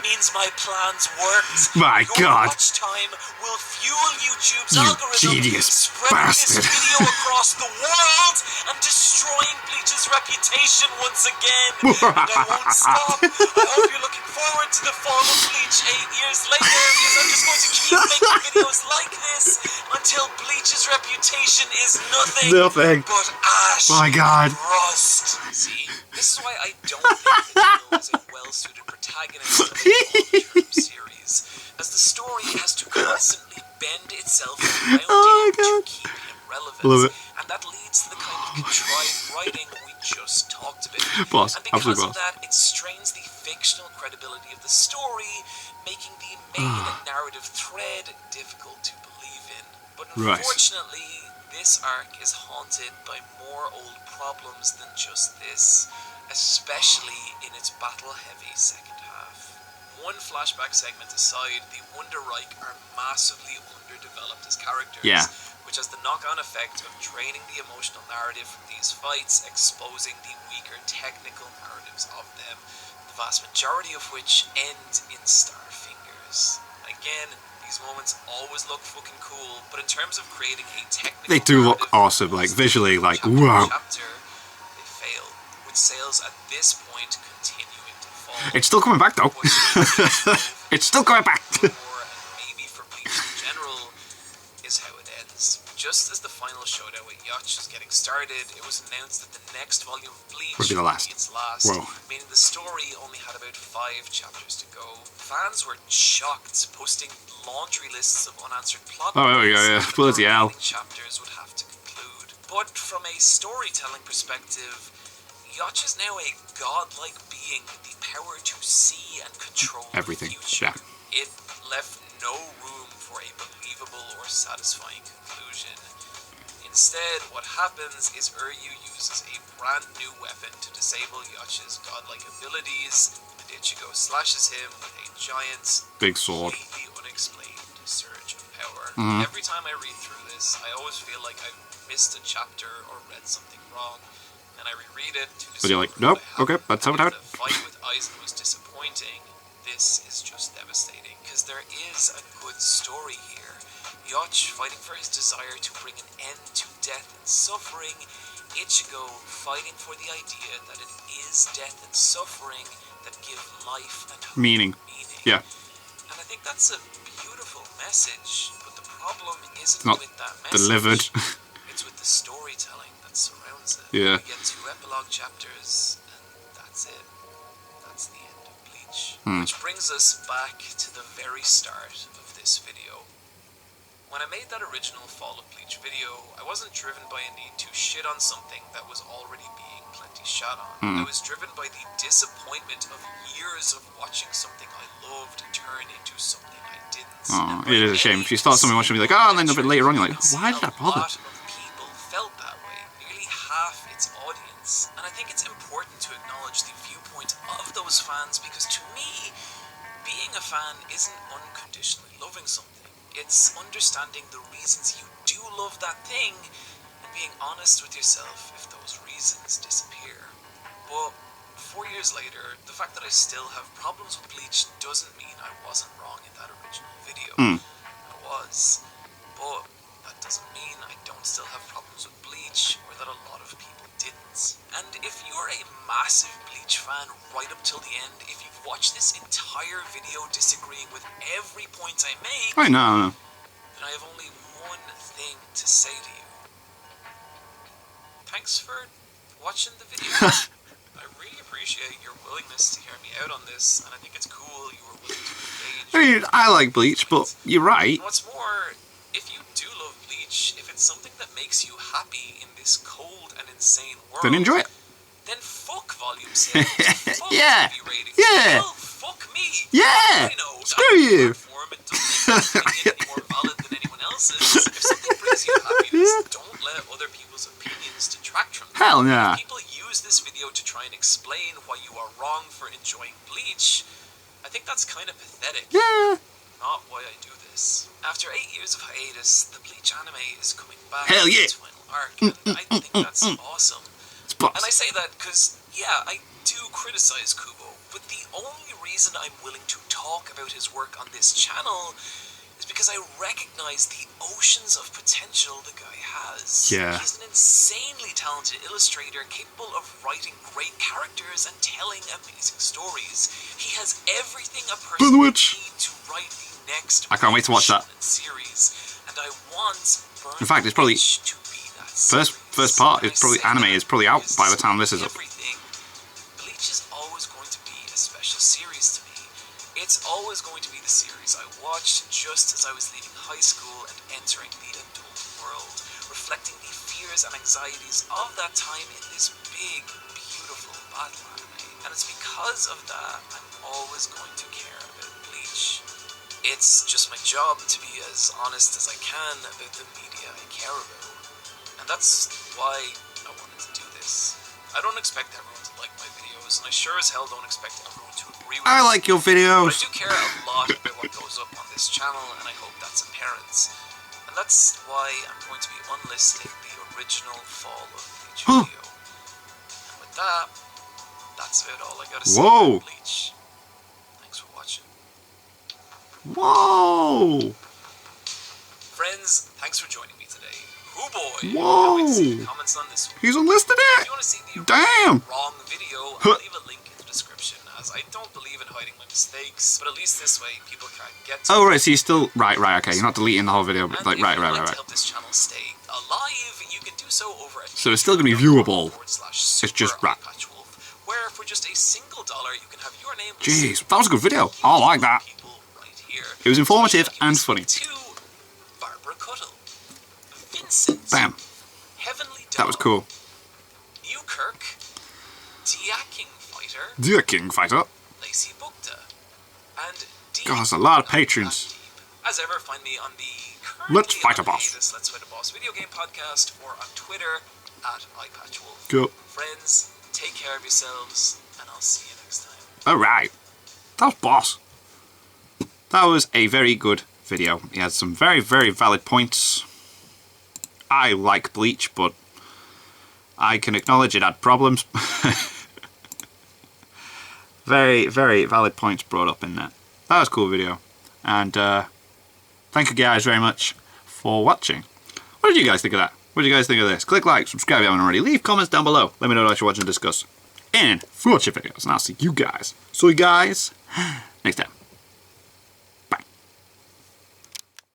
[SPEAKER 2] means my plans worked.
[SPEAKER 1] My
[SPEAKER 2] Your
[SPEAKER 1] God.
[SPEAKER 2] watch time will fuel YouTube's
[SPEAKER 1] You
[SPEAKER 2] algorithm,
[SPEAKER 1] genius
[SPEAKER 2] spreading
[SPEAKER 1] bastard.
[SPEAKER 2] this video across the world and destroying Bleach's reputation once again. And I won't stop. I hope you're looking forward to the fall of Bleach 8 years later, because I'm just going to keep making videos like this until Bleach's reputation is nothing
[SPEAKER 1] Nothing.
[SPEAKER 2] but ash
[SPEAKER 1] My God.
[SPEAKER 2] and rust. See, this is why I don't think Ichigo is a well-suited protagonist of a long-term series, as the story has to constantly bend itself around
[SPEAKER 1] Oh,
[SPEAKER 2] him to
[SPEAKER 1] God.
[SPEAKER 2] keep him relevant.
[SPEAKER 1] Love it.
[SPEAKER 2] And that leads to the kind of contrived writing we just talked about.
[SPEAKER 1] Boss,
[SPEAKER 2] And because
[SPEAKER 1] absolute
[SPEAKER 2] of
[SPEAKER 1] boss.
[SPEAKER 2] that, it strains the fictional credibility of the story, making the main narrative thread difficult to believe in. But
[SPEAKER 1] Right.
[SPEAKER 2] unfortunately, this arc is haunted by more old problems than just this, especially in its battle-heavy second half. One flashback segment aside, the Wonder Reich are massively underdeveloped as characters,
[SPEAKER 1] Yeah.
[SPEAKER 2] which has the knock-on effect of draining the emotional narrative from these fights, exposing the weaker technical narratives of them, the vast majority of which end in star fingers. Again, these moments always look fucking cool, but in terms of creating a technical
[SPEAKER 1] They do look
[SPEAKER 2] narrative,
[SPEAKER 1] awesome, like visually, like
[SPEAKER 2] chapter to
[SPEAKER 1] wow.
[SPEAKER 2] chapter, they fail, with sales at this point continuing to fall.
[SPEAKER 1] It's still coming back though.
[SPEAKER 2] But
[SPEAKER 1] It's still coming back.
[SPEAKER 2] for war, and maybe for Bleach in general, is how it ends. Just as the final showdown with Yacht is getting started, it was announced that the next volume of Bleach
[SPEAKER 1] Would be the last.
[SPEAKER 2] its last,
[SPEAKER 1] Whoa.
[SPEAKER 2] meaning the story only had about 5 chapters to go. Fans were shocked, posting laundry lists of unanswered plot
[SPEAKER 1] Oh,
[SPEAKER 2] points
[SPEAKER 1] yeah.
[SPEAKER 2] that the
[SPEAKER 1] Bloody hell.
[SPEAKER 2] remaining chapters would have to conclude. But from a storytelling perspective, Yacht is now a godlike being with the power to see and control
[SPEAKER 1] Everything,
[SPEAKER 2] the future.
[SPEAKER 1] yeah.
[SPEAKER 2] It left no room for a believable or satisfying conclusion. Instead, what happens is Uryu uses a brand new weapon to disable Yacht's godlike abilities, and Ichigo slashes him with a giant,
[SPEAKER 1] Big sword.
[SPEAKER 2] completely unexplained surge of power.
[SPEAKER 1] Mhm.
[SPEAKER 2] Every time I read through this, I always feel like I've missed a chapter or read something wrong, and I reread it to
[SPEAKER 1] But you're like,
[SPEAKER 2] discover
[SPEAKER 1] nope,
[SPEAKER 2] that I haven't.
[SPEAKER 1] okay, that's how it
[SPEAKER 2] And if
[SPEAKER 1] happened.
[SPEAKER 2] the fight with Aizen was disappointing, this is just devastating, because there is a good story here. Yacht fighting for his desire to bring an end to death and suffering, Ichigo fighting for the idea that it is death and suffering that give life and hope
[SPEAKER 1] Meaning. Yeah.
[SPEAKER 2] And I think that's a beautiful message, but the problem isn't
[SPEAKER 1] Not
[SPEAKER 2] with that message.
[SPEAKER 1] delivered.
[SPEAKER 2] It's with the storytelling that surrounds it.
[SPEAKER 1] Yeah.
[SPEAKER 2] We get 2 epilogue chapters, and that's it. That's the end of Bleach.
[SPEAKER 1] Hmm.
[SPEAKER 2] Which brings us back to the very start of this this video. When I made that original Fall of Bleach video, I wasn't driven by a need to shit on something that was already being plenty shat on. I was driven by the disappointment of years of watching something I loved turn into something I didn't.
[SPEAKER 1] Oh, it is a shame. If you start something watching, be like, oh, and then a bit later on, you're like, why did I bother?
[SPEAKER 2] A lot of people felt that way, nearly half its audience. And I think it's important to acknowledge the viewpoint of those fans, because to me, being a fan isn't unconditionally loving something. It's understanding the reasons you do love that thing and being honest with yourself if those reasons disappear. But 4 years later, the fact that I still have problems with Bleach doesn't mean I wasn't wrong in that original video. I was. But that doesn't mean I don't still have problems with Bleach, or that a lot of people didn't. And if you're a massive Bleach fan right up till the end, if you've watched this entire video disagreeing with every point I make,
[SPEAKER 1] I know.
[SPEAKER 2] then I have only one thing to say to you. Thanks for watching the video. I really appreciate your willingness to hear me out on this, and I think it's cool you were willing to engage.
[SPEAKER 1] I mean, I like Bleach, but you're right.
[SPEAKER 2] And what's more, if you do love Bleach, if it's something that makes you happy in this cold and insane world,
[SPEAKER 1] Then enjoy it.
[SPEAKER 2] then fuck volume sales, fuck
[SPEAKER 1] Yeah.
[SPEAKER 2] TV ratings,
[SPEAKER 1] Yeah.
[SPEAKER 2] hell, fuck me.
[SPEAKER 1] Yeah.
[SPEAKER 2] I know,
[SPEAKER 1] Screw you.
[SPEAKER 2] Platform, it doesn't make my opinion any more valid than anyone else's. If something brings you happiness, don't let other people's opinions detract from them.
[SPEAKER 1] Hell yeah.
[SPEAKER 2] If people use this video to try and explain why you are wrong for enjoying Bleach, I think that's kind of pathetic.
[SPEAKER 1] Yeah.
[SPEAKER 2] Not why I do this. After 8 years of hiatus, the Bleach anime is coming back
[SPEAKER 1] Hell yeah.
[SPEAKER 2] in its final arc, and I think that's awesome.
[SPEAKER 1] It's boss.
[SPEAKER 2] And I say that because, yeah, I do criticize Kubo, but the only reason I'm willing to talk about his work on this channel is because I recognize the oceans of potential the guy has.
[SPEAKER 1] Yeah.
[SPEAKER 2] He's an insanely talented illustrator capable of writing great characters and telling amazing stories. He has everything a person would need to write the next
[SPEAKER 1] I can't wait to watch that
[SPEAKER 2] series, and I want
[SPEAKER 1] In fact, it's probably
[SPEAKER 2] Bleach to be that series.
[SPEAKER 1] first part is probably anime is probably out by the time this is up.
[SPEAKER 2] Everything. Bleach is always going to be a special series to me. It's always going to be the series I watched just as I was leaving high school and entering the adult world, reflecting the fears and anxieties of that time in this big, beautiful battle anime. And it's because of that I'm always going to care about Bleach. It's just my job to be as honest as I can about the media I care about. And that's why I wanted to do this. I don't expect everyone to like my videos, and I sure as hell don't expect everyone to agree with
[SPEAKER 1] I
[SPEAKER 2] me.
[SPEAKER 1] like your
[SPEAKER 2] But I
[SPEAKER 1] videos.
[SPEAKER 2] do care a lot about what goes up on this channel, and I hope that's apparent. And that's why I'm going to be unlisting the original Fall of Bleach video. And with that, that's about all I gotta say
[SPEAKER 1] Whoa.
[SPEAKER 2] about Bleach. Thanks for watching.
[SPEAKER 1] Whoa.
[SPEAKER 2] Friends, thanks for joining me today. Oh boy!
[SPEAKER 1] Whoa.
[SPEAKER 2] Can't wait to see the comments on this one.
[SPEAKER 1] He's unlisted
[SPEAKER 2] If
[SPEAKER 1] it.
[SPEAKER 2] you want to see the
[SPEAKER 1] Damn.
[SPEAKER 2] wrong video, I'll leave a link in the description, as I don't believe in hiding my mistakes, but at least this way people can't get to
[SPEAKER 1] Oh right, so you still right. Okay, you're not deleting the whole video, but
[SPEAKER 2] And
[SPEAKER 1] like
[SPEAKER 2] if
[SPEAKER 1] right.
[SPEAKER 2] you'd like to help this channel stay alive, you can do so over at
[SPEAKER 1] So it's still gonna be viewable.
[SPEAKER 2] /super
[SPEAKER 1] It's just rap.
[SPEAKER 2] /Wolf, where for just a single $1 you can have your name
[SPEAKER 1] Jeez, that was a good video. I like that.
[SPEAKER 2] people right here.
[SPEAKER 1] It was informative and funny.
[SPEAKER 2] To Barbara Cuttle, Vincent,
[SPEAKER 1] Bam.
[SPEAKER 2] Heavenly Dog,
[SPEAKER 1] That was cool.
[SPEAKER 2] Newkirk, Dia King Fighter,
[SPEAKER 1] Dear King Fighter.
[SPEAKER 2] Lacey Bukta, and
[SPEAKER 1] God, that's a lot of patrons.
[SPEAKER 2] As ever, find me on the
[SPEAKER 1] Let's
[SPEAKER 2] currently
[SPEAKER 1] Fight a
[SPEAKER 2] on the
[SPEAKER 1] Boss.
[SPEAKER 2] hiatus Let's Fight a Boss video game podcast, or on Twitter at iPatchWolf.
[SPEAKER 1] Cool.
[SPEAKER 2] Friends, take care of yourselves, and I'll see you next time.
[SPEAKER 1] Alright. That was boss. That was a very good video. He had some very, very valid points. I like Bleach, but I can acknowledge it had problems. Very, very valid points brought up in there. That was a cool video. And thank you guys very much for watching. What did you guys think of that? What did you guys think of this? Click like, subscribe if you haven't already. Leave comments down below. Let me know what you're watching and discuss in future videos. And I'll see you guys next time.